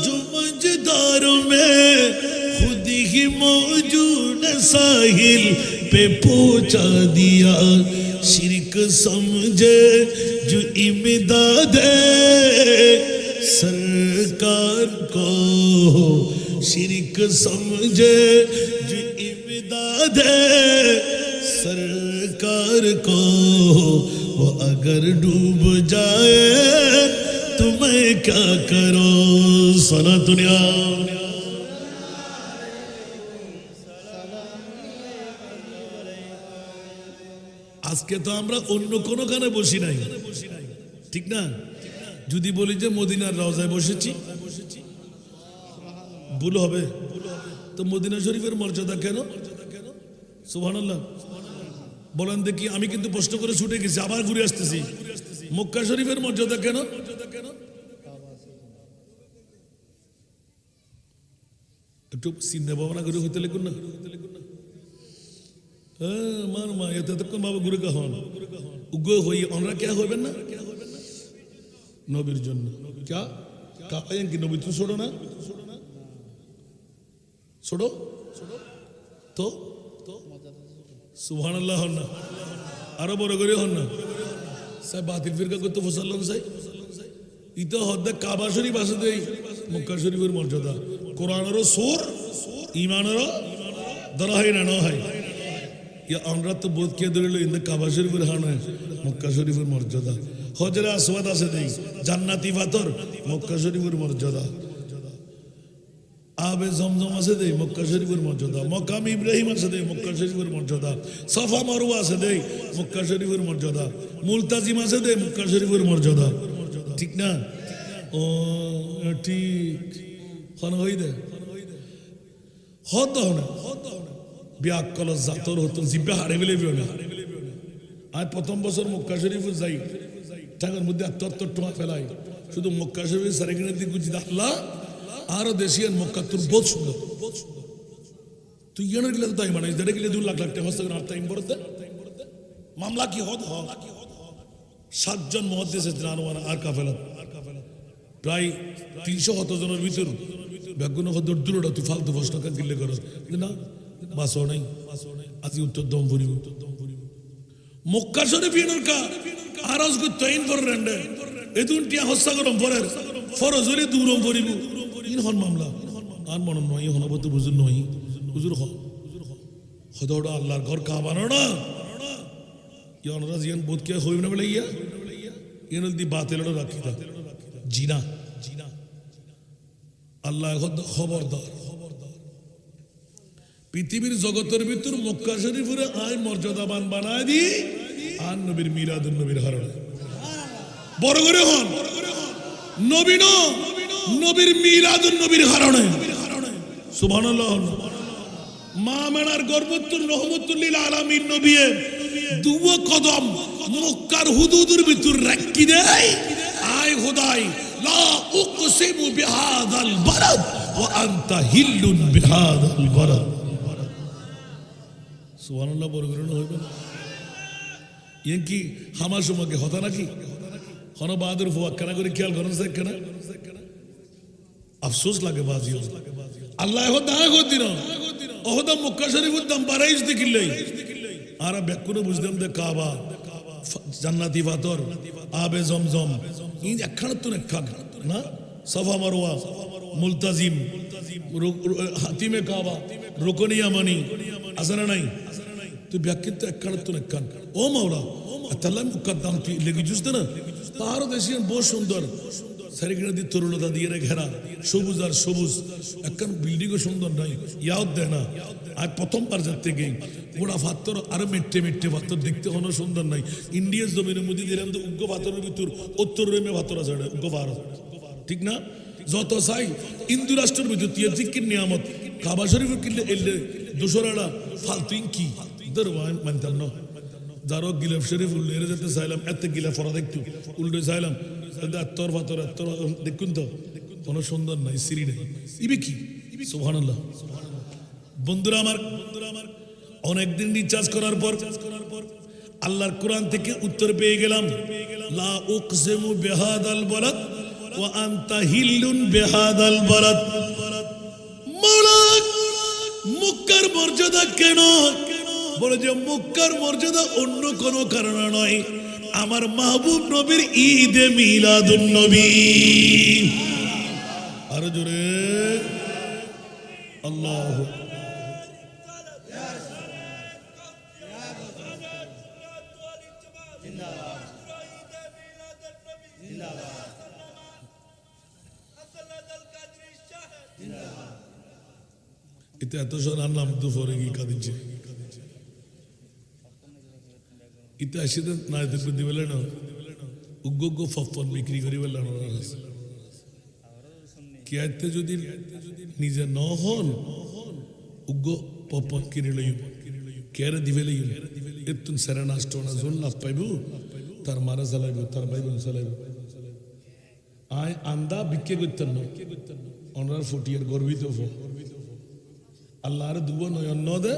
जो मजदारों में खुद ही मौजूद साहिल पे पहुंचा दिया शिरक समझे जो इमदाद सरकार को शिरक समझे जो इमदाद सरकार को वो अगर डूब जाए तो मैं क्या करो सारा दुनिया আজকে তো আমরা অন্য কোনো গানে বসি নাই ঠিক না যদি বলি যে মদিনার রওজায় বসেছি ভুল হবে তো মদিনা শরীফের মর্যাদা কেন? সুবহানাল্লাহ বলেন দেখি। আমি কিন্তু প্রশ্ন করে ছুটে গেছি, আবার ঘুরে আসতেছি। মক্কা শরীফের মর্যাদা কেন? একটু চিন্তা ভাবনা করে হইতে লিখুন না। হ্যাঁ মার মা এতক্ষণ বাবা ঘুরে হন উগ্র হই আমরা কে হইবেন না নবীর জন্য ক্যা কাপায়েন কি নবী তো ছোড়ো না ছোড়ো তো সুবহানাল্লাহ হন না আরো বড় করে হন না সাহেব বাতিল ফিরকা করতে ফসাল্লাম সাহেব ইতো হদ্দে কাবা শরীফ আছে দেই মক্কা শরীফের মর্যাদা কোরআনেরও সুর ইমানেরও দরাহাই না নয় ইয়া আমরা তো বোধ কে ধরিল ইন্দে কাবা শরীফের হানে মক্কা শরীফের মর্যাদা হজরে আসওয়াদ আছে দেই জান্নাতি পাথর মক্কা শরীফের মর্যাদা আবে জমজম আছে দেই মক্কা শরীফের মর্যাদা মকাম ইব্রাহিম আছে দেই মক্কা শরীফের মর্যাদা সাফা মারওয়া আছে দেই মক্কা শরীফের মর্যাদা মুলতাজিম আছে দেই মক্কা শরীফের মর্যাদা ঠিক না ও ঠিক হন হই দে হত হন বিয়াক কল জাতর হতো জিব্বা হারে ফেলে না আর প্রথম বছর মক্কা শরীফ যাই টাকার মধ্যে আত্মত্তর টোয়া ফেলাই শুধু মক্কা শরীফ সারেকিনের দিকে বুঝি আল্লাহ আরো দেশিয়ান মক্কা তোর বহুত সুন্দর তুই ইয়ানের গেলে তো তাই মানে দেড়ে গেলে 2 লাখ লাখ টাকা হস্ত আর টাইম বলতে মামলা কি হদ হ 7 জন মুহাদ্দিস জানওয়ার আর কাফেলা প্রায় 300 কত জনের ভিতর বেগুন হদ দূরটা তুই ফালতু প্রশ্ন কা গিলে করস না বাসও নাই আজি উত্তর দম ভরিব মক্কা শরীফ ইয়ানের কা আরজ গো তাইন ফররেন্ডে এতুন টিয়া হস্তা গরম পরের ফরজরি দূরম ভরিব ইন হন মামলা আর মন নয় হনবত বুঝুর নয় হুজুর হদড়া আল্লাহর ঘর কাবানো না ইয়ানরা জিয়ান বোধ কে হইব না বলে ইয়ানল দি বাতিলড় রাখিতা জিনা আল্লাহ খবরদার পৃথিবীর জগতের ভিতর মক্কা শরীফের আয় মর্যাদাবান বানায় দি আর নবীর মিলাদুন নবীর হারণে বড় করে হন নবী নবীর মিলাদুন নবীর হারণে সুবহানাল্লাহ মা মেনার গর্বতুর রহমতুল লিল আলামিন নবী দুও কদম মক্কার হুদুদের ভিতর রাখি দেয় আয় খোদাই লা উকসিমু বিহাদাল বালাদ ওয়া আনতা হিল্লুন বিহাদাল বালাদ সুবহানাল্লাহ বড় করে হইবে না ইন কি হামাসুমাকে হতা নাকি হন বাহাদুর ফুয়া কেন করে খেয়াল করেন সে কেন আফসোস লাগে বাজিও আল্লাহ এখন দাঁড়া করদিন ওহদা মক্কা শরীফের দাম বাড়াইছ দেখিলেই আর ব্যাকুনে বুঝলাম দে কাবা জান্নাতি পাথর আবে জমজম ইন একখান তো একখান না সাফা মারওয়া মুলতাজিম হাতিমে কাবা রুকনি ইয়ামানি আসনা নাই তুই ব্যাকিন তো একখান তো একখান ও মাওলা আল্লাহ মুকদ্দাম তুই লেগে জুসতে না তার দেশিয়ান বহু সুন্দর সারিগিনা দিয়ে তরুণতা দিয়ে ঘেরা সবুজ আর সবুজ একখান বিল্ডিংও সুন্দর নাই ইয়াদ দেয় না আর প্রথমবার যাতে গেই গোড়া পাথর আরো মেট্টে মেট্টে পাথর দেখতে কোনো সুন্দর নাই ইন্ডিয়ার জমিনের মধ্যে দিলাম তো উগ্র পাথরের ভিতর উত্তর রেমে পাথর আছে উগ্র ভারত ঠিক না যত চাই হিন্দু রাষ্ট্রের ভিতর তিয়া জিকির নিয়ামত কাবা শরীফের কিনলে এলে দোসরাটা ফালতু কি ধর মানতাম না যারো গিলাফ শরীফ উল্লে যেতে চাইলাম এত গিলা ফরা দেখতো উল্টে চাইলাম আত্তর পাথর আত্তর দেখুন তো কোনো সুন্দর নাই সিঁড়ি নাই ইবে কি সুবহানাল্লাহ বন্ধুরা আমার অনেকদিন রিচার্জ করার পর আল্লাহর কোরআন থেকে উত্তর পেয়ে গেলাম লা উকসিমু বিহাদাল বালাদ ওয়া আনতা হিল্লুন বিহাদাল বালাদ মাওলা মক্কার মর্যাদা কেন বলে যে মক্কার মর্যাদা অন্য কোনো কারণে নয় আমার মাহবুব নবীর ঈদে মিলাদুন নবী আরো জোরে আল্লাহু এটা এত সরার নাম দুপুরে কি কাঁদিছে ইতে আসিতে না বুদ্ধি বলে না উগ্র ফফন বিক্রি করি বললাম কে যদি নিজে ন হন ugo popon kirilayum kere divelayum ettun serenastona zonla paibu tar mara salaibu tar baibun salaibu I anda bikke guttanno onar 40 year gorbito fo Allah ar dubo no yonnode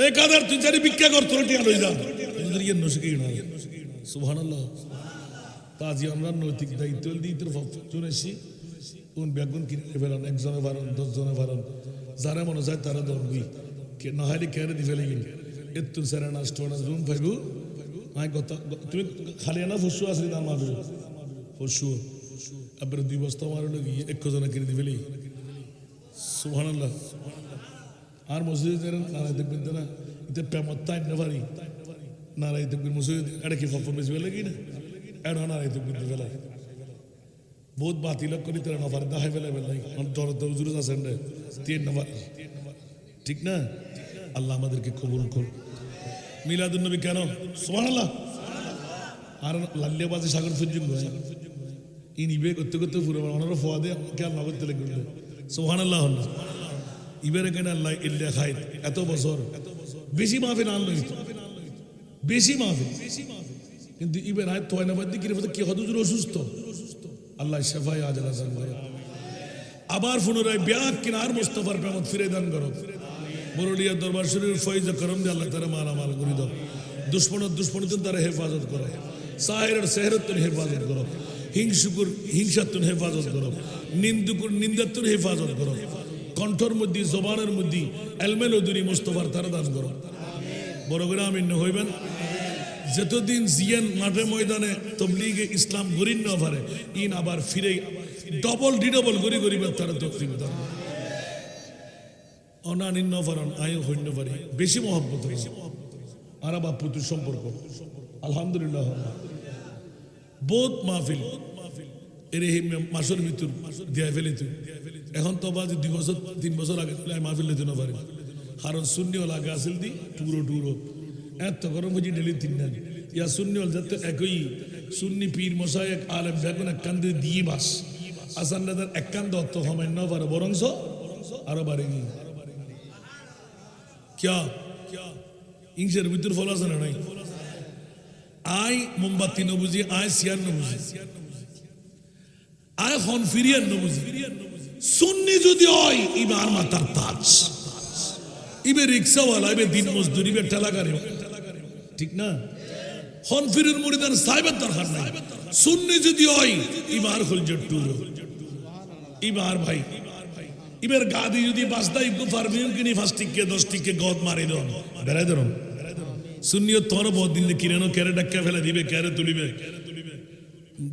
e kadar tu jari bikke gor torti aloi da tudir yen noshiki na subhanallah taji amra noitik daitol di tur chuneshi un begun kin ebelan ekjone varon 10 jone varon jara mone jay tara dorbi ke na hali kere di felegin ettun serena stona zoom paibu ai gota তুমি খালি না ফুসু আসলি দাম মাফি ফুসু আবার দুই বস্তা মারো লাগি এক জন কিনে দিবেলি সুবহানাল্লাহ আর মসজিদের নারাই দেখবেন না ইতে পেমত টাইম না পারি নারাই দেখবেন মসজিদ এটা কি ফফর বেশি লাগি না এটা নারাই দেখবেন দিবেলা বহুত বাতিল করি তারা নফার দাহাই বেলা বেলাই দরদ হুজুর আছেন রে তিন নফার ঠিক না আল্লাহ আমাদেরকে কবুল করুন মিলাদুন নবী কেন সুবহানাল্লাহ আর লাল্লেবাজি সাগর ফুজুন ভাই ইন ইবে করতে করতে পুরো ওনার ফোয়াদে কেন না করতে লাগবে সুবহানাল্লাহ ইবেরে কেন আল্লাহ ইল্লা খাইর এত বছর বেশি মাহফিল আনলো বেশি মাহফিল কিন্তু ইবের আয় তোয় না বাদ দিয়ে কি হুজুর অসুস্থ আল্লাহ শেফায়ে আজল হাসান ভাই আবার পুনরায় ব্যাগ কিনার মুস্তাফার প্রেমত ফিরে দান করো বরলিয়া দরবার শরীফ ফয়জ করম দিয়ে আল্লাহ তাআলা মালামাল করে দাও দুশ্মন তারা হেফাজত করো সাহেরের সেহরতুন হেফাজত করো হিংসুকুর হিংসাতুন হেফাজত করো নিন্দুকুর নিন্দাতুন হেফাজত করো কণ্ঠর মধ্যে জবানের মধ্যে এলমেল উদুরি মুস্তাফার তারা দান করো বড় করে আমিন হইবেন যতদিন জিয়ান মাঠে ময়দানে তবলিগে ইসলাম গরিন না পারে ইন আবার ফিরে ডবল ডিডবল গরি গরিবের তারা তকলিফ দান অনানিন নফারন আয় হইন্য পারি বেশি মহব্বত আর বাপুতুর সম্পর্ক আলহামদুলিল্লাহ বহুত মাহফিল এর এই মাসের ভিতর দিয়া ফেলে তুই এখন তো বাজে 2 বছর 3 বছর আগে মাহফিল লেতে না পারি কারণ শূন্যওয়ালা আগে আসিল দি টুরো এত গরম বুঝি ডেলি 3 দিন ইয়া শূন্যওয়াল যাতে একই সুন্নি পীর মশাই এক আলেম বেগুন এক কান্দে দিয়ে বাস আসান দাদার এক কান্দ অর্থ হমেন না পারে বরংস আরো বাড়ে গিয়ে क्या इंग्लिश ভিতর ফল আছে না নাই আই মোমবাতি ন বুঝি আই সিয়ার ন বুঝি আই হন ফিরিয়ান ন বুঝি সুন্নি যদি হয় ইবার মাতার তাজ ইবে রিকশাওয়ালা ইবে দিন মজদুরি ইবে ঠেলাগাড়ি ঠিক না হন ফিরির মুরিদান সাহেবের দরকার নাই সুন্নি যদি হয় ইবার খুলজট টুরো ইবার ভাই ইবের গাদি যদি বাসদা ইবু ফারমিউন কিনি 5 টিকে 10 টিকে গদ মারি দন বেরাই দরম সুন্নিয়ত তোর বহুত দিন কিরানো কেরে ডাক্কা ফেলে দিবে কেরে তুলিবে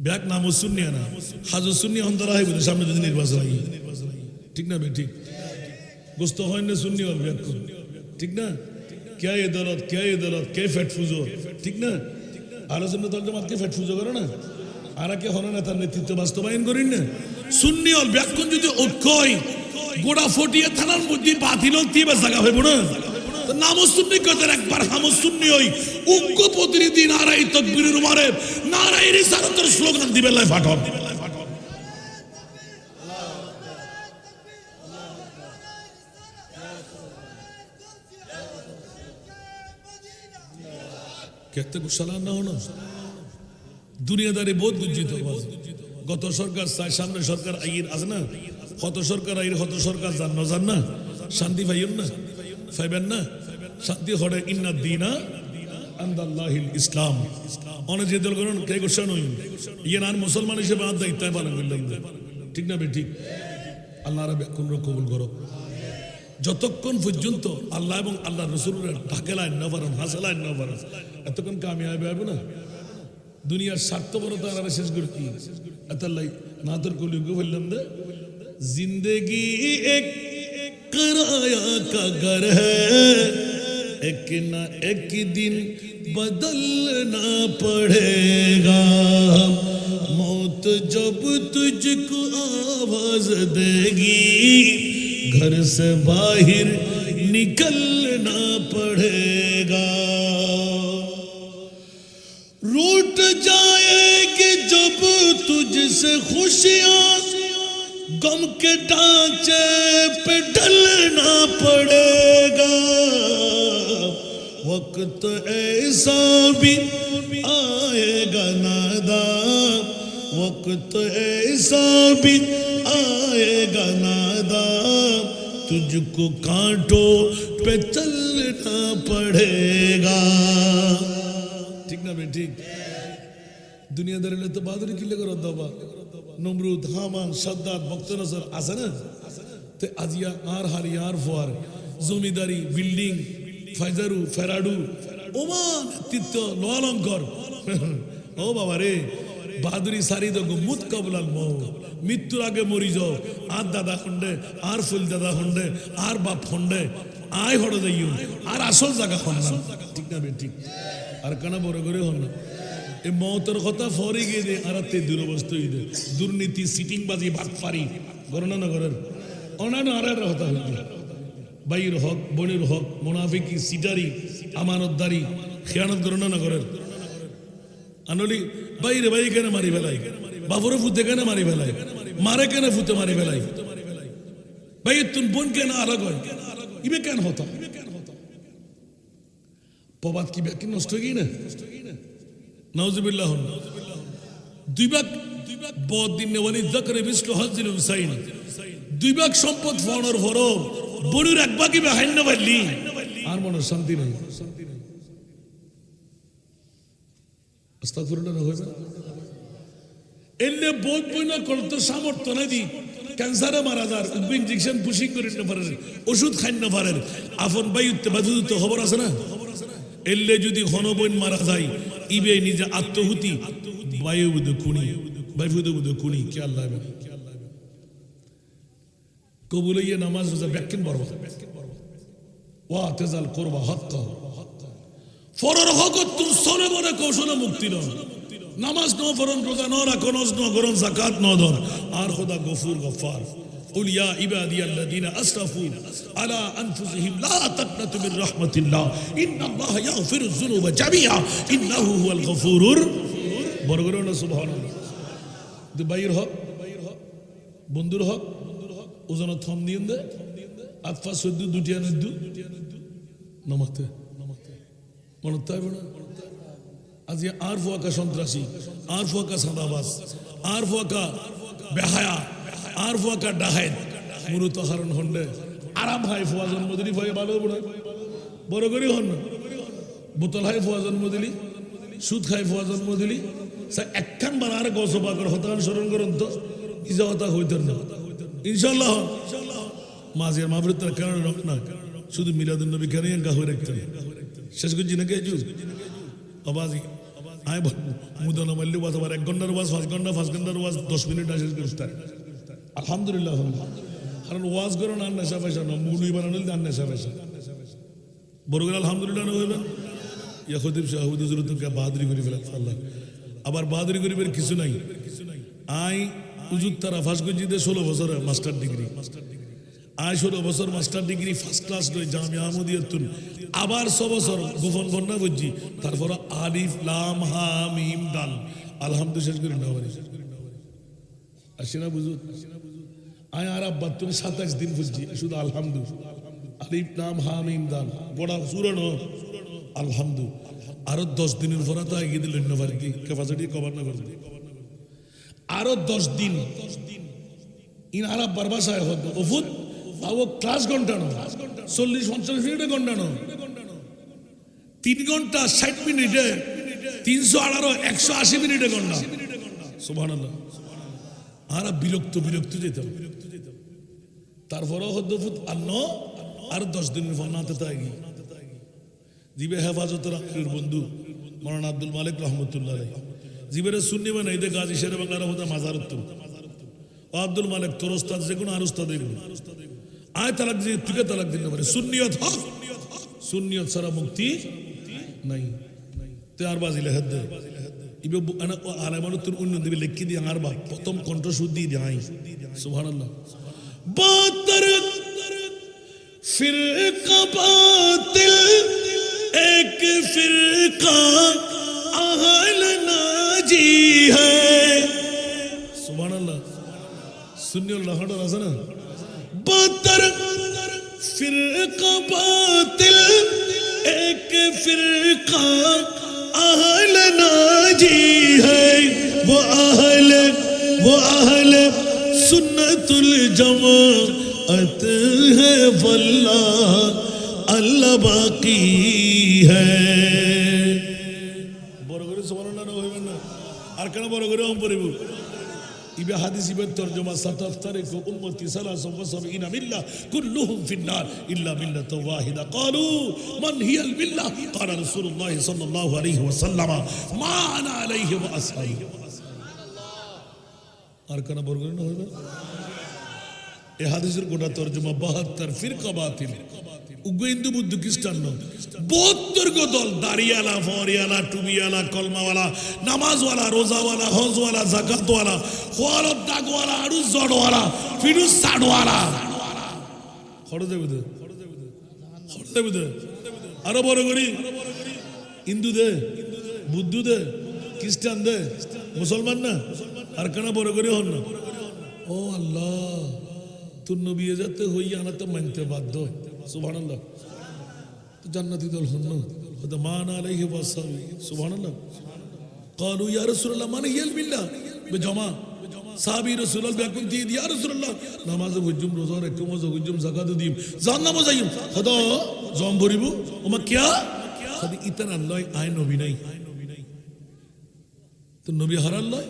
ব্যাক নাম সুন্নিয়া না হাজু সুন্নি অন্তরা হইব সামনে যদি নির্বাচন হয় ঠিক না বে ঠিক গোস্ত হয় না সুন্নি হবে ব্যাক ঠিক না কে ইদালত কে ফেট ফুজো ঠিক না আলোচনা দল জামাত কে ফেট ফুজো করে না আর কে হন না তার নেতৃত্ব বাস্তবায়ন করেন না সুন্নি অল ব্যাকন যদি ঐক্যই গোড়া ফটিয়ে থানার মধ্যে বাতিল দিয়ে জায়গা হইব না নাম সুন্নি কদের একবার হাম সুন্নি হই ঐক্য প্রতিনিধি নারাই তাকবীরের মারে নারাই রিসালাতের স্লোগান দিবে লাই ফাটক कहते को सलाह ना होना दुनियादारी बहुत गुंजित हो गत सरकार सामने सरकार आइर আছে না কত সরকার আইর কত সরকার জান না শান্তি পাইন না পাইবেন না শান্তি হড়ে ইন্না দিনা আনদাল্লাহিল ইসলাম অনেক যে দল করুন কে গোসন হইন ইয়ে আর মুসলমান হিসেবে আর দায়িত্ব পালন করলেন ঠিক না বে ঠিক আল্লাহ রাব্বি কোন কবুল করো যতক্ষণ পর্যন্ত আল্লাহ এবং আল্লাহ রাসূলের ঢাকেলায় না পারেন হাসলায় না পারেন এতক্ষণ কামিয়াবি হবে না দুনিয়ার স্বার্থপরতা আর শেষ করে কি আল্লাহ নাদর কলিগো বললাম দে जिंदगी एक किराया का घर है एक ना एक दिन बदलना पड़ेगा मौत जब तुझको आवाज देगी घर से बाहर निकलना पड़ेगा रूठ जाएगी जब तुझसे खुशियां गम के ढांचे पे ढलना पड़ेगा, वक्त ऐसा भी आएगा नादान, वक्त ऐसा भी आएगा नादान, तुझको कांटों पे चलना पड़ेगा। ठीक ना बेटी? দুনিয়াদারিলে তো বাদরি কিলে করে দাবা, নমরুদ, হামান, সাদ্দাত, বক্তনজর আছে না? তে আজিয়া আর হারি আর ফোয়ার জমিদারি, বিল্ডিং, ফাইজারু, ফেরাডু, ওমান তিত্ত লোয়ালঙ্কর। ও বাবা রে, বাদুরি সারি দো মুত কাবুলাল মৌ, মৃত্যুর আগে মরি যাও। আর দাদা খন্ডে, আর ফুল দাদা খন্ডে, আর বাপ খন্ডে, আয় হড় যাইও, আর আসল জায়গা হন না। ঠিক না বেটি? আর কানা বড় করে হন না। এই মৌতের কথা ফরে গিয়ে দে আর দুরবস্থ দে, দুর্নীতি, সিটিংবাজি, বাটফারি, গণনা নগরের অনান্য আর কথা হইল। ভাইয়ের হক, বোনের হক, মোনাফিকি, সিটারি, আমানতদারি, খেয়ানত গণনা নগরের আনলি বাইরে ভাই কেন মারি ফেলাই, বাবরে ফুতে কেন মারি ফেলাই, মারে কেন ফুতে মারি ফেলাই, ভাই তুন বোন কেন আলাগ হয়, ইবে কেন হতো? প্রবাদ কি ব্যাখ্যা নষ্ট হয়ে গিয়ে না? নাউজুবিল্লাহ। দুই ভাগ বদিন নেওয়ালি যাকরে বিষ্ণু হাজিল হুসাইন, দুই ভাগ সম্পদ ফোনের ফরো বনুর এক ভাগই বেহাইন না পারলি আর মনে শান্তি নেই। আস্তাগফিরুল্লাহ না হইবে এলে বোধ বইনা করতে সামর্থ্য নাই দি ক্যান্সারে মারা যার ইনজেকশন পুশিং করে না পারে, ওষুধ খাই না পারে, আফন বায়ুতে বাজুতে খবর আছে না? এলে যদি হনবইন মারা যায় ইবে নিজে আত্মহুতি, বায়ু বুধ খুনি, বায়ুদ বুধ খুনি, কে আল্লাহ কবুল ইয়ে নামাজ রোজা ব্যাখ্যান বড় ওয়া তেজাল করবা হক্কা ফরর হক তুম সনে মনে কৌশলে মুক্তি নয়, নামাজ ন ফরন, রোজা ন রাখো, নজ ন গরম, যাকাত ন দন, আর খোদা গফুর গফার। قل يا عبادي الذين اسرفوا على انفسهم لا تقنطوا من رحمة الله ان الله يغفر الذنوب جميعا انه هو الغفور বরগরনা সুবহানাল্লাহ। দে বাইর হক, বন্ধুর হক, ওজন থম দিন দে, আতফা সদ্দু দুটিয়া নদ্দু নমতে মনতে হবে না। আজ আর ফুয়াকা সন্ত্রাসী, আর ফুয়াকা সাদাবাজ, আর ফুয়াকা বেহায়া, আর ফুয়াকা ডাহাইত মূলত হারণ হন্ডে আরাম হাই ফুয়া জন্ম দিলি ভয়ে ভালো বড় বড় করি হন না, বোতল হাই ফুয়া জন্ম দিলি, সুদ খাই ফুয়া জন্ম দিলি, একখান বার আর গসবাগর হতান স্মরণ করুন তো ইজা হতা হইতেন না ইনশাল্লাহ। মাঝের মাবৃত্তার কারণে না শুধু মিলাদুন নবী কেন গা হয়ে রাখতেন শেষ করছি নাকি আবাজি আয় মুদানা মাল্লি ওয়াজ আবার 1 ঘন্টার ওয়াজ, 5 ঘন্টা, 5 ঘন্টার ওয়াজ 10 মিনিট শেষ করতে আলহামদুলিল্লাহ। কারণ ওয়াজ করেন আর নেশা পয়সা না, মুলুই বানানো আর নেশা পয়সা বড় করে আলহামদুলিল্লাহ না হইবেন। ইয়া খতিব শাহুদ হুজুর তো বাহাদুরি করে ফেলে আল্লাহ, আবার বাহাদুরি করিবেন কিছু নাই। আই হুজুর তারা ফার্স্ট গজিতে 16 বছর মাস্টার ডিগ্রি, আয় 16 বছর মাস্টার ডিগ্রি ফার্স্ট ক্লাস লই জামিয়া আহমদিয়াতুন, আবার 6 বছর গোপন বন্যা বুঝছি, তারপর আলিফ লাম হা মিম দাল আলহামদুলিল্লাহ শেষ করি না পারি আসিনা বুঝুত। আয় আর 27 দিন বুঝছি শুধু আলহামদুলিল্লাহ, আলিফ লাম হা মিম দাল গোড়া সুরন আলহামদুলিল্লাহ। আরো 10 দিনের পর তো এগিয়ে দিলেন না পারি কি ক্যাপাসিটি কভার না করতে, আরো 10 দিন ইন আরব বারবাসায় হতো ওফুত আও ক্লাস ঘন্টা ন 40-50 মিনিটে ঘন্টা ন 3 ঘন্টা 60 মিনিটে 318 180 মিনিটে ঘন্টা সুবহানাল্লাহ। আর বিরক্ত যেত, তারপরও হতো ফুত আন্ন আর 10 দিনের পর নাতে তাগি জিবে হেফাজতের আখির বন্ধু মাওলানা আব্দুল মালিক রহমতুল্লাহ আলাইহি জিবের সুন্নি বানাই দে গাজী শেরে বাংলার হতো মাজারত আব্দুল মালিক তোর ওস্তাদ যে কোনো আর ওস্তাদ আয় তালাক দিয়ে তুই তালাক দিতে পারে, সুন্নিয়ত হক, সুন্নিয়ত ছাড়া মুক্তি নাই। তে আর বাজিলে হাত দে ইবে আলামানুত অন্য দিবে লেখি দিয়ে আর বা প্রথম কণ্ঠ শুদ্ধি দেয় সুবহানাল্লাহ। বাতর ফিরকা বাতিল এক ফিরকা আহল নাজি है সুবহানাল্লাহ। সুন্নি লহড় আছে না 72 ফিরকা বাতিল এক ফিরকা আহলে নাজি হ্যায় वो अहले सुन्नतुल जमाअत है वल्लाह अल्लाह बाकी है বড় করে সুবহানাল্লাহ না হইবেন না আর কেন বড় করে ওম পড়িব ইবে হাদিস ইবে তরজমা সাতাফতারিক উম্মতি সালাসা ওয়া সাবঈনা মিল্লাহ কুল্লুহুম ফিন্নার ইল্লা মিল্লাত ওয়াহিদা ক্বালু মান হিয়াল মিল্লাহ ক্বালা রাসূলুল্লাহ সাল্লাল্লাহু আলাইহি ওয়াসাল্লাম মা আনা আলাইহি ওয়া আসহাবি আর কেন বড় করে না হইবে এই হাদিসের গোটা তরজমা 72 ফিরকা বাতিল উগ্র হিন্দু বুদ্ধ খ্রিস্টান 72 গো দল দাড়িয়ালা ফরিয়ালা টুবিয়ালা কলমাওয়ালা নামাজওয়ালা রোজাওয়ালা হজওয়ালা যাকাতওয়ালা খোয়ালত দাগওয়ালা আরু জড়ওয়ালা ফিরুস সাড়ওয়ালা খড় দেবে আরো বড় করি হিন্দু দে বুদ্ধ দে খ্রিস্টান দে মুসলমান না আর কেন বড় করে হন না ও আল্লাহ তোর নবী যাতে হই আনা তো মানতে বাধ্য সুবহানাল্লাহ তো জান্নাতি দল হন না তো মান আলাইহি ওয়াসাল্লাম সুবহানাল্লাহ قالوا يا رسول الله من هي بالله بجماعه সাহাবী রাসূলুল্লাহ বেকুম দিয়ে ইয়া রাসূলুল্লাহ নামাজ হুজুম রোজা রাখুম হুজুম যাকাত দিম জান্নামে যাইম খোদা জম ভরিব ওমা কিয়া খোদা ইতনা আল্লাহ আই নবী নাই तो नबी हराल्लाह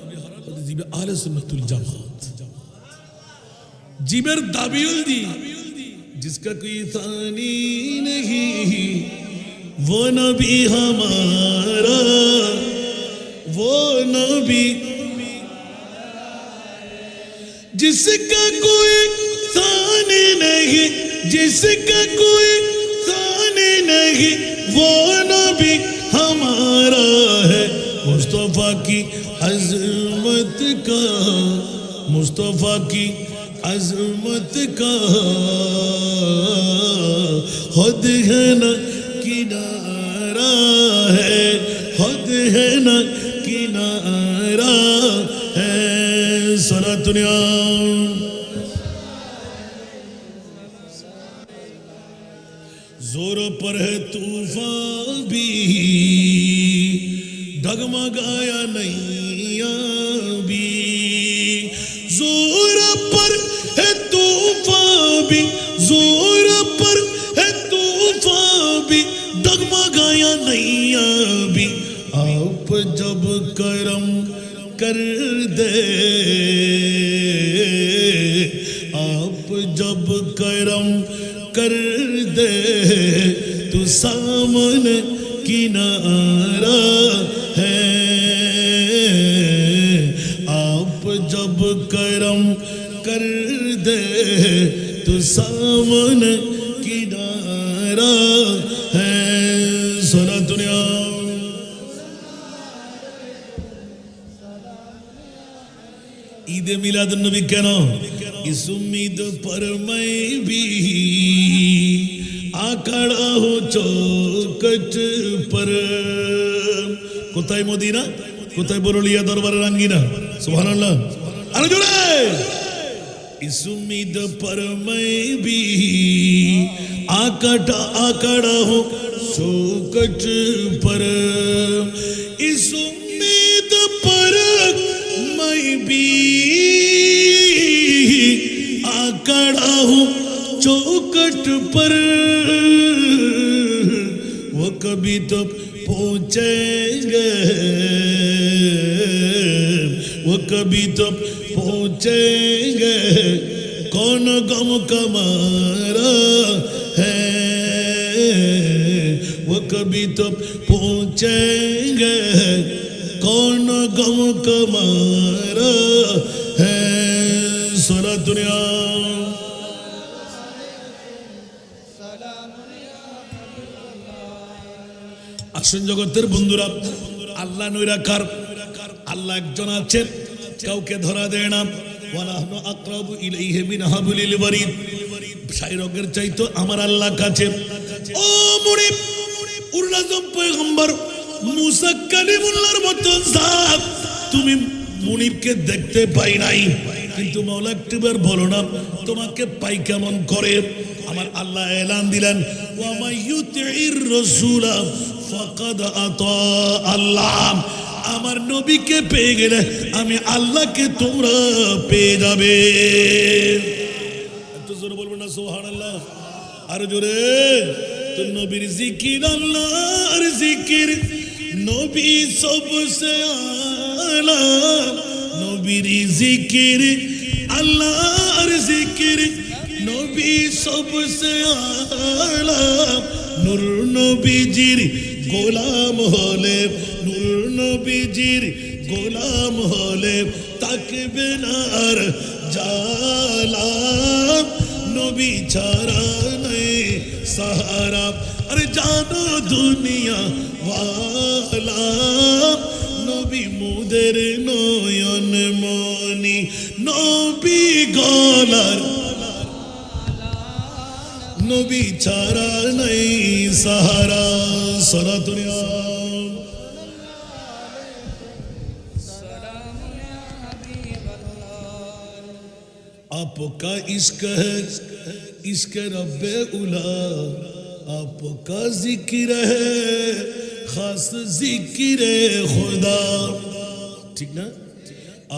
जिबे आले सुन्नतुल जमात जिबर दाबियुल दी जिसका कोई सानी नहीं वो नबी हमारा वो नबी जिसका कोई सानी नहीं जिसका कोई सानी नहीं वो नबी हमारा है मुस्तफा की अज़मत का मुस्तफा की अज़मत का खुद है न किनारा है खुद है न किनारा है सारा दुनिया जोर पर है तूफान भी डगमगाया नैया भी जोर पर है तूफान भी जोर पर है तूफान भी डगमगाया नैया भी आप जब करम कर दे आप जब करम कर दे तो सामने किनारा है आप जब करम कर दे तो सामने किनारा है सारा दुनिया ईद मिलाद नबी कहना इस उम्मीद पर मैं भी आकड़ा हो चौकट पर কোথায় মদিনা কোথায় বরলিয়া দরবারের আঙ্গিনা সুবহানাল্লাহ আরো জোরে इस उम्मीद पर मैं भी आकड़ा हो चौकट पर इस उम्मीद पर मैं भी आकड़ा हो चौकट पर वो कभी तो पहुंचेंगे वो कभी तो पहुंचेंगे कौन गम कमारा है वो कभी तो पहुंचेंगे कौन गम कमारा है सारा दुनिया আসুন জগতের বন্ধুরা আল্লাহ নৈরাকার আল্লাহ একজন আছেন কাউকে ধরা দেয় না ওয়ালাহনু আকরাবু ইলাইহি মিন হাবলিল ওয়ারিদ শায়রকের চাইতো আমার আল্লাহ কাছে ও মুনিব উল আযম পয়গম্বর মুসা কালিমুল্লাহর মতো জাত তুমি মুনিবকে দেখতে পাই নাই কিন্তু মাওলা একটিবার বলো না তোমাকে পাই কেমন করে। আমার আল্লাহ এলান দিলেন ওয়া মাইয়ুতির রাসূলা ফাকাদ আতা আল্লাহ, আমার নবীকে পেয়ে গেলে আমি আল্লাহকে তোমরা পেয়ে যাবে। একটু জোরে বলবেন না সুবহানাল্লাহ, আর জোরে। তো নবীর জিকির আল্লাহর জিকির, নবী সবসে আলা, নবীর জিকির আল্লাহর জিকির, নবী সবসে আলা। নূর নবীজির গোলাম হলে, নূর নবীজির গোলাম হলে তাকবে না আর জালা, নবী ছাড়া নেই সাহারা। আরে জানো দুনিয়া ওয়ালা, নবী মুদের নয়ন মনি, নবী গলার, নবী ছাড়া নেই সাহারা। সালাতুল आपका इश्क है, इश्क रब्बे उला, आपका जिक्र है, खास जिक्र खुदा। ठीक ना?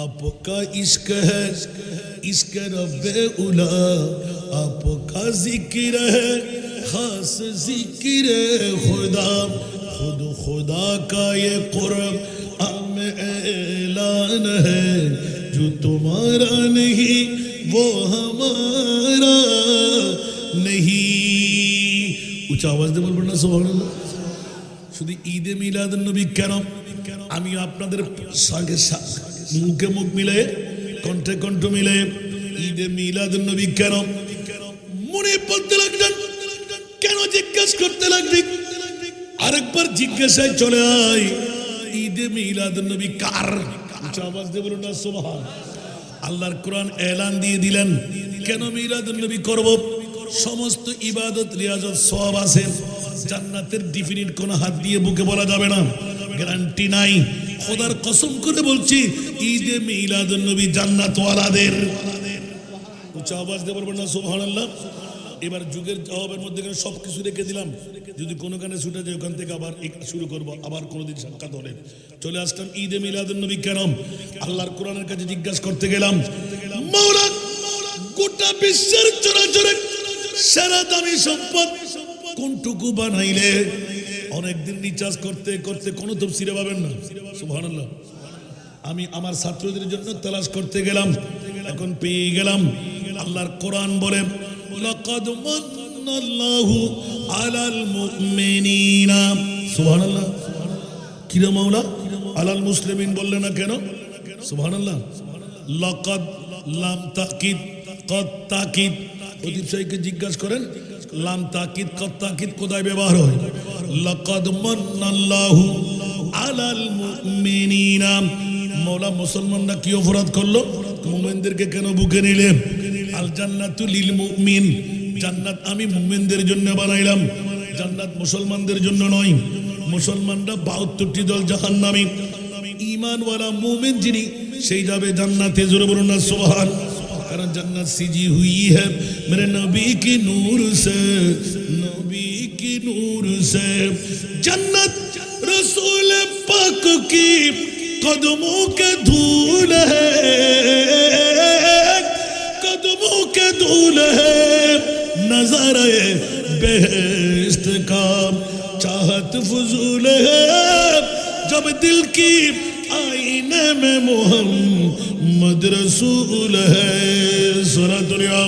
आपका इश्क है, इश्क रब्बे उला, आपका जिक्र है, खास जिक्र खुदा। खुद खुदा का ये कुर्ब में ऐलान है, जो तुम्हारा नहीं वो हमारा नहीं। উচ্চ আওয়াজ দিয়ে বলবেন না সুবহানাল্লাহ। শুধু ঈদে মিলাদুন নবী কেন আমি আপনাদের সঙ্গে মুখে মুখ মিলে কণ্ঠে কণ্ঠ মিলে ঈদে মিলাদুন নবী কেন মনে পড়তে লাগলেন, কেন জিজ্ঞেস করতে লাগলেন? আরেকবার জিজ্ঞাসায় চলে আয়, ঈদে মিলাদুন নবী কার? উচ্চ আওয়াজ দিয়ে বলুন না সুবহান। আল্লাহর কোরআন এলান দিয়ে দিলেন কেন মিলাদুন নবী করব। সমস্ত ইবাদত রিয়াজত সওয়াব আছে, জান্নাতের ডিফিনিট কোন হাত দিয়ে বুকে বলা যাবে না, গ্যারান্টি নাই। খোদার কসম করে বলছি ঈদে মিলাদুন নবী জান্নাতওয়ালাদের। উচ্চ আওয়াজ দিয়ে বলবেন না সুবহানাল্লাহ। এবার যুগের জবাবের মধ্যে সবকিছু রেখে দিলাম, যদি কোনো গানে ছুটে যায় ওখান থেকে আবার শুরু করবো, আবার কোনোদিন সাক্ষাৎ হলে চলে আসলাম ঈদে মিলাদুন নবী কেন আল্লাহর কোরআনের কাছে জিজ্ঞাসা করতে গেলাম। মাওলা গোটা বিশ্বের চরাচরে সারা দামি সম্পদ কোনটুকু বানাইলে? অনেকদিন রিচার্জ করতে করতে কোনো তফসিরে পাবেন না সুবহানাল্লাহ। আমি আমার ছাত্রদের জন্য তালাশ করতে গেলাম, এখন পেয়ে গেলাম। আল্লাহর কোরআন বলে লাকাদ মান্নাল্লাহু আলাল মুমিনিনা। সুবহানাল্লাহ। কিরা মাওলা আলাল মুসলিমিন বললে না কেন? সুবহানাল্লাহ। লাকাদ লাম তাকিদ কদ তাকিদ। প্রদীপ সাহেবকে জিজ্ঞাসা করেন লাম তাকিদ কদ তাকিদ কোথায় ব্যবহার হয়? লাকাদ মান্নাল্লাহু আলাল মুমিনিনা। মাওলা মুসলমানরা কি অপরাধ করলো? মুমিনদেরকে কেন বুকে নিলেন? আল জান্নাতু লিল মুমিন, জান্নাত আমি মুমিনদের জন্য বানাইলাম, জান্নাত মুসলমানদের জন্য নয়। মুসলমানরা 72টি দল জাহান্নামী, ঈমানওয়ালা মুমিন যিনি সেই যাবে জান্নাতে। জোরে বলুন না সুবহান। কারণ জান্নাত সিজি হুই হ্যায় মেরে নবী কি নূর সে, নবী কি নূর সে। জান্নাত রসূল পাক কি कदमों के धूल है, कदमों के धूल है, नज़ारे बेहेश्त का चाहत फजूल है। जब दिल की आईने में मोहम्मद रसूल है। सूरह दुनिया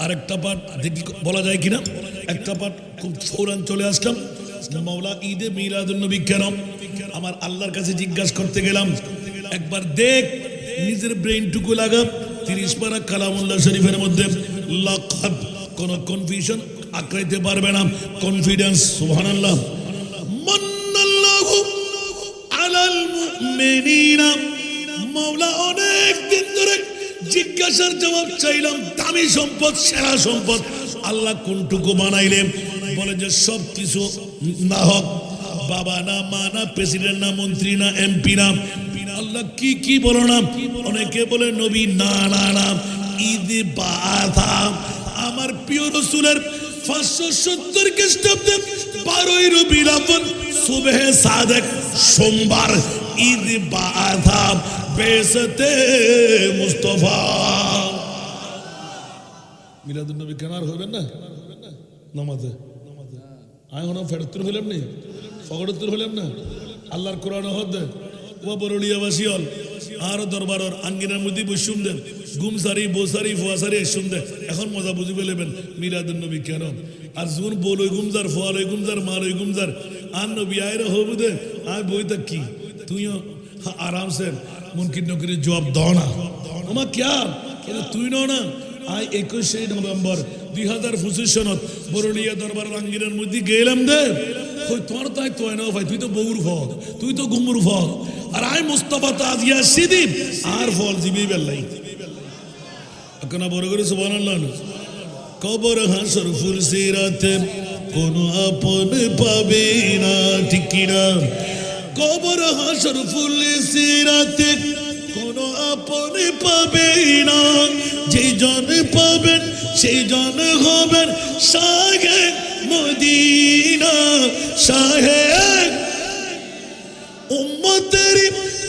আরেকটা পাঠ দেখি বলা যায় কিনা। একটা পাঠ খুব ফৌরান চলে আসলাম। মাওলা ঈদে মিলাদুন নবী কেন আমার আল্লাহর কাছে জিজ্ঞাসা করতে গেলাম। একবার দেখ, নিজের ব্রেইনটুকু লাগা। 30 পারা কালামুল্লাহ শরীফের মধ্যে লাকাদ, কোন কনফিউশন আঁকড়াইতে পারবে না, কনফিডেন্স। সুবহানাল্লাহ। মান্নাল্লাহু আলাল মুমিনিনা। মাওলা অনেক দিন ধরে জিজ্ঞাসার জবাব চাইলাম। দামি সম্পদ, সেরা সম্পদ আল্লাহ কোনটুকু বানাইলেন? বলে যে সব কিছু না হোক, বাবা না, মা না, প্রেসিডেন্ট না, মন্ত্রী না, এমপি না, আল্লাহ কি কি বলো না। অনেকে বলে নবী, না না না, ঈদ বাধা আমার প্রিয় রসুলের 570 খ্রিস্টাব্দে 12ই রবিউল আউয়াল সুবহে সাদেক সোমবার ঈদ বাধা বেসতে মুস্তাফা। মিলাদুন নবী কেনার হইবেন না নামাজে আয় হন ফেরতুর হইলাম নি ফগড়তুর হইলাম না আল্লাহর কোরআন হদ ও বরলিয়াবাসী হল আর দরবারর আঙ্গিনার মধ্যে বসুম দেন গুমসারি বোসারি ফুয়াসারি এসুম দেন। এখন মজা বুঝি পেলেবেন মিলাদুন নবী কেন। আর যখন বল ওই গুমজার ফোয়াল ওই গুমজার মাল ওই গুমজার আর নবী আয়রা হবু দে আয় বই তা কি তুইও আরামসে মুনকির নকির জবাব দাও না আমার ক্যা তুই নাও না। আই 21শে নভেম্বর 2025 সনত বরলিয়া দরবার আঙ্গিনার মধ্যে গেলাম দে তোর তাই তুই না ভাই, তুই তো বউর ফল, তুই তো ঘুমুর ফল, আর আই মুস্তাফা তাজিয়া সিদিব আর ফল জিবি বেল্লাই এখন বড় করে সুবহানাল্লাহ। কবর হাসর ফুল সিরাতে কোন আপন পাবে না, ঠিক কি না? কবর হাসর ফুল সিরাতে কোন আপন পাবে না, যে জন পাবেন সেই জন হবেন শাহে মদিনা, শাহে উম্মতের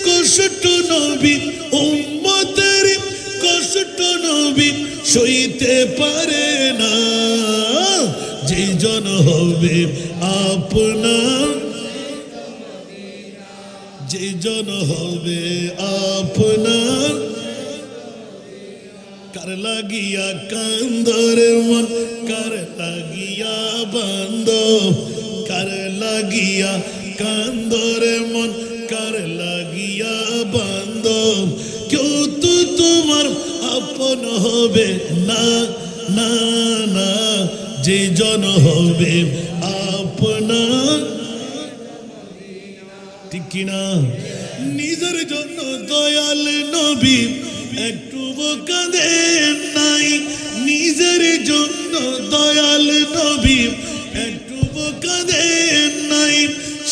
কষ্ট নবী, উম্মতের কষ্ট নবী সইতে পারে না, যে জন হবে আপনার, যে জন হবে আপনার। কার লাগিয়া কান্দরে মন, কার লাগিয়া বান্দ, কার লাগিয়া কান্দরে মন, কার লাগিয়া বান্দ, কেউ তো তোমার আপন হবে না, না না, যে জন হবে আপনার, ঠিক কিনা? নিজের জন্য দয়াল নবী একটু কাঁদেন নাই, নিজের জন্য দয়াল নবী একটু কাঁদেন নাই,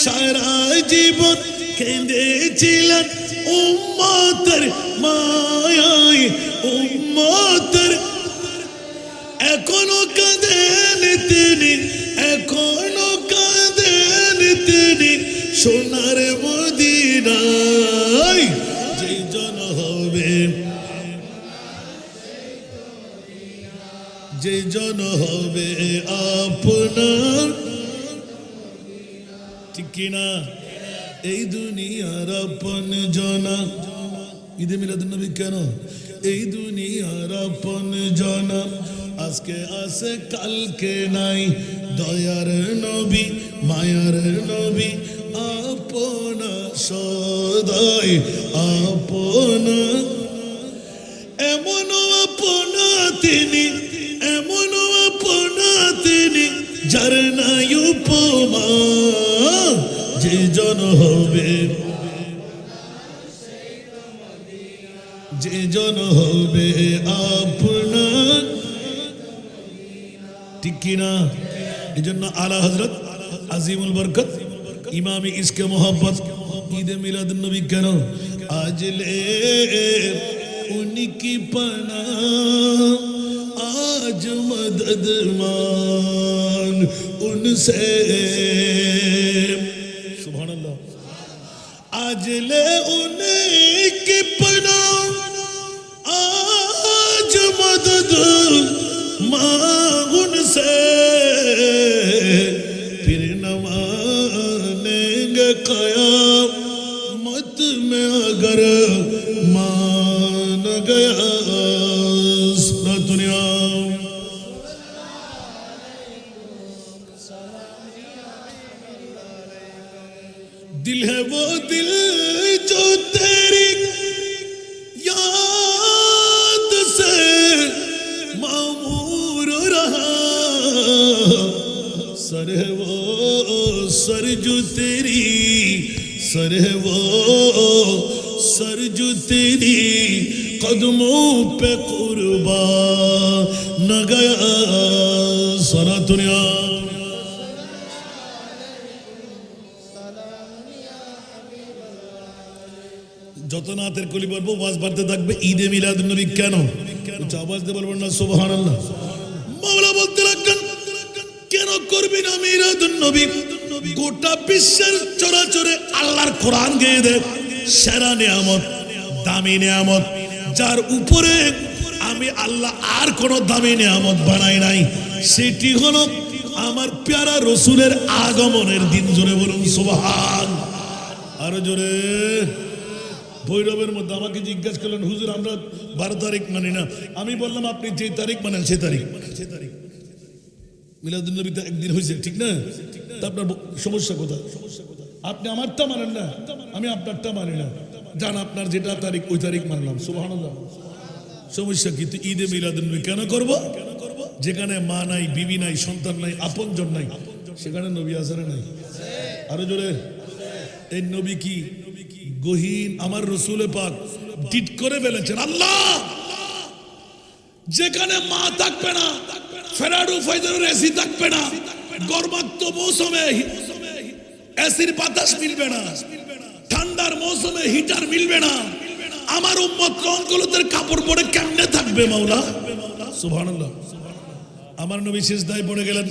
সারা জীবন কেঁদেছিলেন উম্মতের মায়ায়, উম্মতের এখনো কাঁদেন তিনি, এখনো কাঁদেন তিনি সোনার মদিনায়, যে জন হবে, যে জন হবে আপনার, ঠিক কিনা? এই দুনিয়ার আপন জনা, ঈদে মিলাদুন নবী কেন? এই দুনিয়ার আপন জনা আজকে আছে কালকে নাই, দয়ার নবী মায়ার নবী আপনা সদাই আপনা, এমন আপনা তিনি, এমন আপনা তিনি যার নাই উপমা, যে জন হবে, যে জন হবে আপনার, ঠিক কিনা? এই জন্য আলা হযরত আজিমুল বরকত ইমামে ইশকে মোহাম্মত ঈদে মিলাদুন নবী কেন? আজ লে উনকি পনা आज मदद मान उनसे, सुभान अल्लाह। आज ले उनकी पना आज मदद मांग उनसे, फिर न मानेंगे क़यामत में अगर मान गया दुनिया। दिल है वो दिल जो तेरी याद से मामूर रहा, सर है वो सर जो तेरी, सर है वो सर जो तेरी कदमों पे कुर्बान न गया सारा दुनिया। নাতের কলি বলবো, ওয়াজ বাড়তে থাকবে, ঈদে মিলাদুন নবী কেন? আওয়াজ দিয়ে বলবেন না সুবহানাল্লাহ। মাওলা বলতে লাগলেন, কেন করবি না মিলাদুন নবী? গোটা বিশ্বের চরাচরে আল্লাহর কোরআন গেয়ে দে, সেরা নিয়ামত, দামি নিয়ামত, যার উপরে আমি আল্লাহ আর কোন দামি নিয়ামত বানাই নাই, সেটি হলো আমার প্যারা রসুলের আগমনের দিন। জোরে বলুন সুবহান। আরো জোরে। ভৈরবের মধ্যে আমাকে জিজ্ঞাসা করলেন, হুজুর আমরা 12 তারিখ মানি না। আমি বললাম আপনি যে তারিখ মানেন সে তারিখ। মিলাদুন নবীতে একদিন হয়েছে, ঠিক না? তা আপনার সমস্যা কোথায়? আপনি আমারটা মানেন না, আমি আপনারটা মানি না। জান আপনার যেটা তারিখ ওই তারিখ মানলাম, সুবহানাল্লাহ। সমস্যা কি? ঈদে মিলাদুন নবী কেন করব? যেখানে মা নাই, বিবি নাই, সন্তান নাই, আপনজন নাই, সেখানে নবী আছে না নাই? আরো জোরে। এই নবী কি গহীন আমার রসুলে পাক ডিট করে ফেলেছেন। আল্লাহ যেখানে মা থাকবে না, ফেরাডু ফাইজারের এসি থাকবে না, গরমাক্ত মৌসুমে এসির বাতাস মিলবে না, ঠান্ডার মৌসুমে হিটার মিলবে না, আমার উম্মত রঙ্গলতের কাপড় পরে কেমনে থাকবে মাওলা? সুবহানাল্লাহ। আমার নবী সিজদায় পড়ে গেলেন,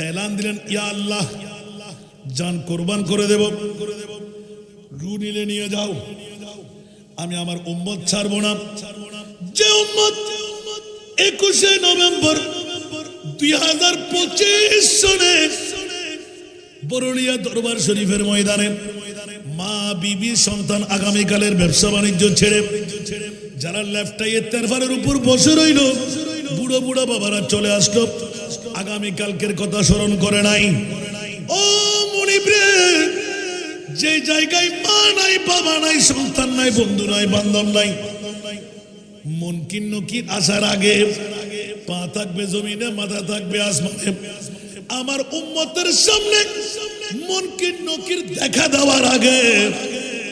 এলান দিলেন, ইয়া আল্লাহ জান কোরবান করে দেব, রু নিলে নিয়ে যাও, আমি আমার উম্মত ছাড়বো না। যে উম্মত 21 নভেম্বর 2025 সনে বরুলিয়া দরবার শরীফের ময়দানে মা, বিবি, সন্তান আগামীকালের ব্যবসা বাণিজ্য ছেড়ে যারা লেফটাইয়ের তেরফারের উপর বসে রইল, বুড়ো বুড়ো বাবারা চলে আসলো, আগামীকালকের কথা স্মরণ করে নাই। ও মনিবরে, যে জায়গায় মা নাই, বাবা নাই, সন্তান নাই, বন্ধু নাই, বান্ধব নাই, মুনকির নকির আসার আগে পা থাকবে জমিনে, মাথা থাকবে আসমানে, আমার উম্মতের সামনে মুনকির নকির দেখা দেওয়ার আগে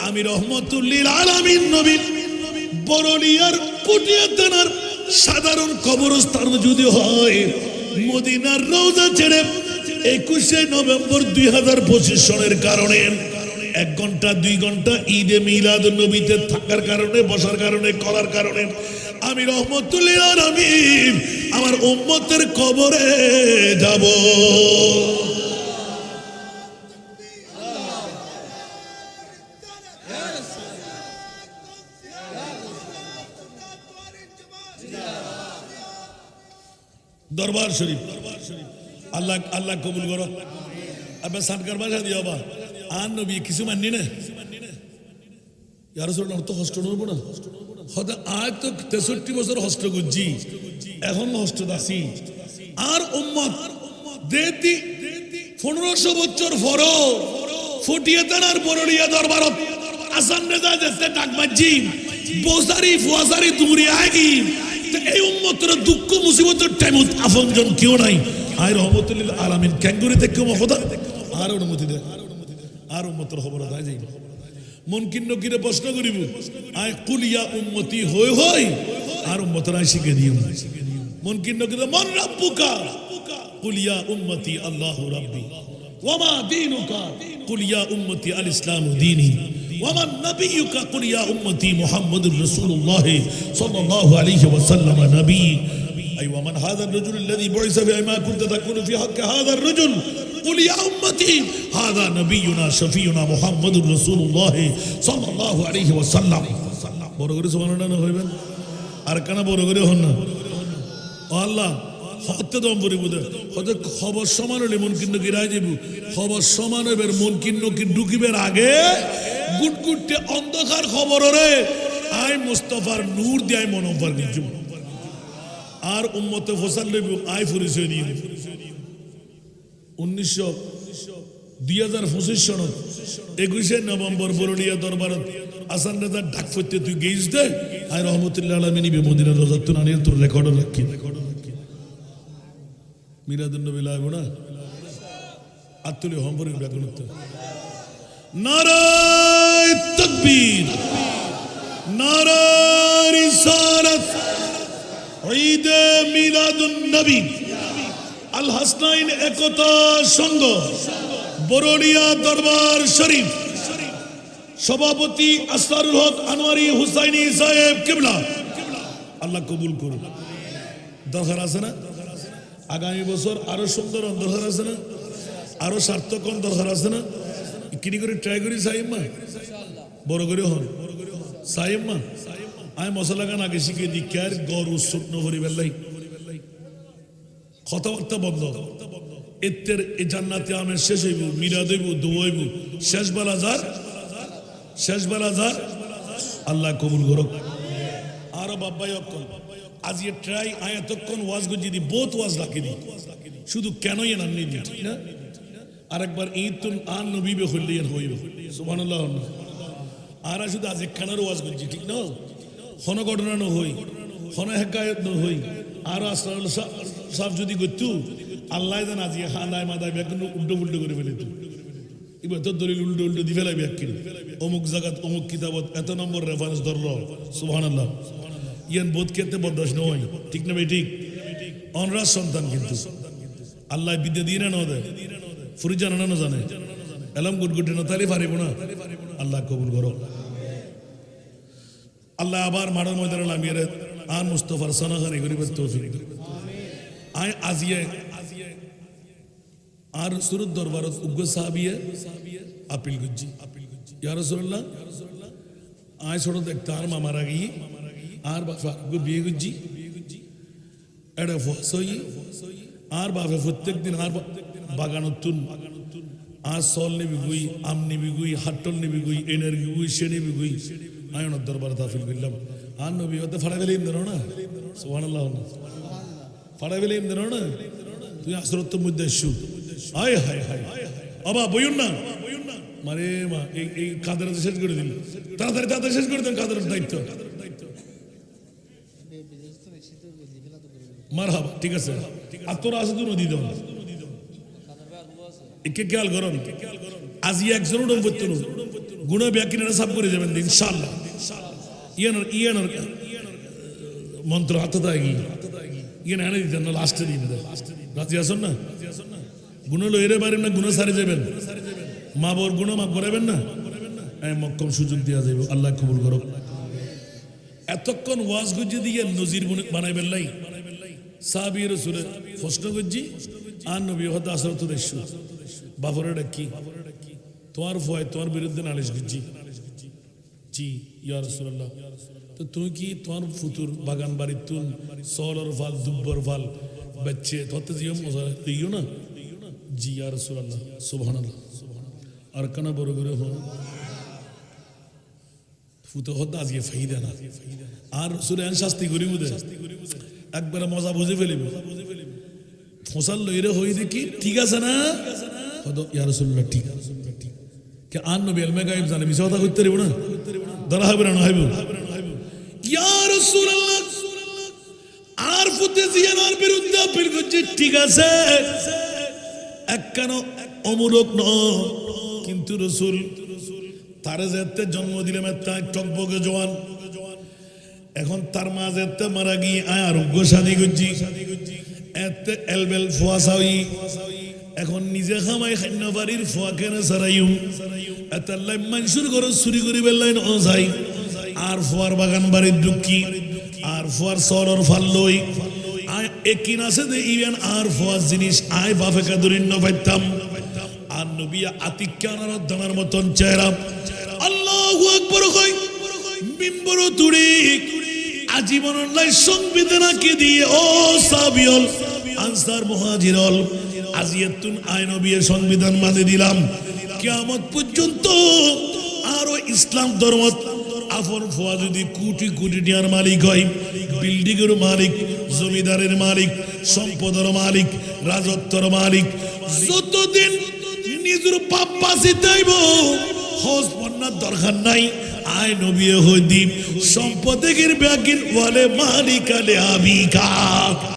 আমি রহমতুল লিল আলামিন নবী বরলিয়ার পুটিয়া থানার সাধারণ কবরস্থান যদি হয়, মদিনার রওজা ছেড়ে 21 নভেম্বর 2025 সনের কারণে 1 ঘন্টা 2 ঘন্টা ঈদে মিলাদুন নবীতে থাকার কারণে, বসার কারণে, করার কারণে আমি রহমতুল লিল আলামিন আমার উম্মতের কবরে যাব। দরবার শরীফ আল্লাহ আল্লাহ কবুল করো। আবার সানকার বাসা দিও বা আর নবী কিছু মাননি না, তো হস্ত নব না, হয়তো আজ তো 63 বছর হস্ত গুজি, এখন হস্ত দাসি আর উম্মত দেতি 1500 বছর ফরো ফুটিয়ে দেনার বরলিয়া দরবারত আসান রেজা যেতে ডাকবাজি বোসারি ফুয়াসারি দূরে আগি। এই উম্মতের দুঃখ মুসিবতের টাইমত আপনজন কেউ নাই, আয় রহমতুল লিল আলামিন ক্যাঙ্গুরি থেকে মহদা আর অনুমতি দে, আর উম্মতের খবর আদায় যাইব। মুনকির নকিরে প্রশ্ন করিব, আয় কুলিয়া উম্মতি হই হই আর উম্মতের আয় শিখে দিও। মুনকির নকিরে মান রাব্বুকা কুলিয়া উম্মতি আল্লাহু রাব্বি ওয়ামা দীনুকা কুলিয়া উম্মতি আল ইসলামু দীনি ওয়ামান নবিয়ুকা কুলিয়া উম্মতি মুহাম্মাদুর রাসূলুল্লাহ সাল্লাল্লাহু আলাইহি ওয়াসাল্লাম নবী। أي ومن هذا الرجل الذي بعث فيما كنت تكون في حق هذا الرجل قل يا أمتي هذا نبينا شفيعنا محمد رسول الله صلى الله عليه وسلم. বড় করে সুবহানাল্লাহ না হইবেন আর কানা বড় করে হন না। আল্লাহ হত্যা দম পরিবুদ হতে খবর সমান হলে মুনকিন নকি রায় যাবো, খবর সমান হইবের মুনকিন নকি ঢুকিবের আগে গুটগুটে অন্ধকার খবর রে আয় মুস্তাফার নূর দিয়ে আয় মনোফার কিছু আর উম্মতে ফসল লইব আয় পরিচয় দিয়ে 2025 সনত 21 নভেম্বর বরুলিয়া দরবারত আসান রাজা ডাক ফতে তুই গেইস দে আয় রহমতুল্লাহ আলামিন মদিনা রওজা তো নানিয়ে তোর রেকর্ড রাখি মিলাদুন নবী লাইব না আতুলি হম্বরি বেগুনতে নারায়ে তাকবীর নারায়ে রিসালাত ঈদে মিলাদুন নবী আল হাসনাইন একতা সংঘ বরুলিয়া দরবার শরীফ সভাপতি আসরারুল হক আনোয়ারি হুসাইনি সাহেব কিবলা, আল্লাহ কবুল করুন। দরকার আছে না? আগামী বছর আরো সুন্দর দরকার আছে না? আরো সার্থক দরকার আছে না? কিনি করে ট্রাই করি সাহেব মা, বড় করে হন সাহেব মা। আমি মশলা গান আগে শিখে দিই, কার গরু শুকন হরি বেল্লাই কথাবার্তা বন্ধ। এতের এ জান্নাতে আমের শেষ হইব, মিলাদ হইব, দোয়াইব, শেষ বেলা যার, শেষ বেলা যার, আল্লাহ কবুল করুক। আরো বাব্বাই অক্ষণ আজ এ ট্রাই আয় এতক্ষণ ওয়াজ গুজি দি, বহুত ওয়াজ রাখি দি, শুধু কেনই এনার নেই ঠিক না? আরেকবার ঈদ তুন আন নবীবে হইলে হইব, সুবহানাল্লাহ। আর শুধু আজ একখানার ওয়াজ গুজি ঠিক না? হন ঘটনা ন হই, হন হেকায়ত ন হই, আর আসরারুল সাহেব যদি করতু আল্লাহ জান আজি খানায় মাদায় ব্যাকুন উল্টো উল্টো করে ফেলে তুই এবার তোর দলিল উল্টো উল্টো দি ফেলাই ব্যাকিন অমুক জায়গাত অমুক কিতাবত এত নম্বর রেফারেন্স ধরলো, সুবহানাল্লাহ। ইয়ান বোধ কেতে বদস নয় ঠিক না ভাই? ঠিক অনরাজ সন্তান কিন্তু আল্লাহ বিদ্যা দিয়ে না দেয়, ফুরি জানা না জানে, এলাম গুটগুটে না তালি পারিব না। আল্লাহ কবুল করো। আল্লাহ আবার মাড়ার ময়দানে নামিয়ে আর মুস্তফার সানাহানি গরিবের তৌফিক আয় আজিয়ে আর সুরত দরবারত উগ্র সাহাবিয়ে আপিল গুজ্জি ইয়া রাসূলুল্লাহ আয় ছোট দেখতে আর মামারা গিয়ে আর বাফা বিয়ে গুজ্জি এটা ফসই আর বাফে প্রত্যেক দিন আর বাগানতুন আর সল নিবি গুই, আম নিবি গুই, হাটল নিবি গুই, এনার্জি গুই, সে নিবি গুই। আয়নের দরবার তাফিল করলাম আর নবী হতে ফাড়া ফেলে ইন্দ্র না, সুবহানাল্লাহ, ফাড়া ফেলে ইন্দ্র না। তুই আসরত মধ্যে শু হায় হায় হায় বাবা বইন না মানে মা এই কাদের শেষ করে দিল, তাড়াতাড়ি তাড়াতাড়ি শেষ করে দেন কাদের দায়িত্ব। মারহাবা, ঠিক আছে। আর তোরা আসে তুই নদী দেব একে খেয়াল করুন। আজ একজন গুণা ব্যাকিনারা সাফ করে যাবেন ইনশাআল্লাহ। ইয়ানোর ইয়ানোর মন্ত্র হাতে দেয় গিয়ে ইয়ান এনে দিতেন না, লাস্টে দিয়ে দেন। রাজি আসুন না, গুণা লইরে পারেন না, গুণা সারে যাবেন, মা বোর গুণা মাফ করাবেন না, মক্কম সুযোগ দেওয়া যাবে। আল্লাহ কবুল করো। এতক্ষণ ওয়াজ গুজি দিয়ে নজির বানাইবেন লাই সাহাবী রাসূলের প্রশ্ন গুজি আর নবী হতে আসরত দেশ বাফরে ডাকি তোমার ভয় তোমার বিরুদ্ধে নালিশ গুজি জি ইয়া রাসূলুল্লাহ। তো তুমি কি তোমার ফুতুর বাগান বাড়ির তুন সলর ফাল দুব্বর ফাল বাচ্চে ধরতে জিও মজা দিও না? জি ইয়া রাসূলুল্লাহ, সুবহানাল্লাহ। আর কানা বড় করে হন ফুতো হতে আজকে ফাইদা না আর রাসূল আন শাস্তি করি বুঝে একবার মজা বুঝে ফেলিব ফসল লইরে হই দেখি ঠিক আছে না হতো ইয়া রাসূলুল্লাহ ঠিক কে আন নবী আলমে গায়েব জানে মিছা কথা কইতে পারিব না, ধরা হবে না হইব। ইয়া রাসূলুল্লাহ আর ফুতে জিয়ানার বিরুদ্ধে আপিল করছে ঠিক আছে একখান অমূলক ন, কিন্তু রাসূল তারে যেতে জন্ম দিলে মেত্তা টকবকে জওয়ান, এখন তার মাঝে মারা গিয়ে আরোগ্য শাদি করছি এতে এলবেল ফোয়া চাই, এখন নিজে খামাই খান্য বাড়ির ফোয়া কেনে সারাইম এত মানুষের ঘরে চুরি করি বেলাই নজাই আর ফোয়ার বাগান বাড়ির দুঃখী আর ফোয়ার সরর ফাল লই আয় একিন আছে যে ইভেন আর ফোয়ার জিনিস আয় বাপে কাদুরিন পাইতাম আর নবিয়া আতিক্যানার দানার মতন চেহারা। আল্লাহু আকবার কই মিম্বর তুড়ি আজীবনের লাই সংবিধান আঁকি দিয়ে ও সাবিয়ল আনসার মুহাজিরল আজিয়াতুন আইন বিয়ে সংবিধান মানে দিলাম কিয়ামত পর্যন্ত আরো ইসলাম ধর্ম আফর ফোয়া যদি কোটি কোটি টাকার মালিক হয়, বিল্ডিং এর মালিক, জমিদারের মালিক, সম্পদের মালিক, রাজত্বের মালিক, যতদিন নিজের পাপ বাঁচিতাইব হজ বন্যার দরকার নাই আয় নবী হই দিন সম্পদের ব্যাগিন ওয়ালে মালিক আলে আবিকা।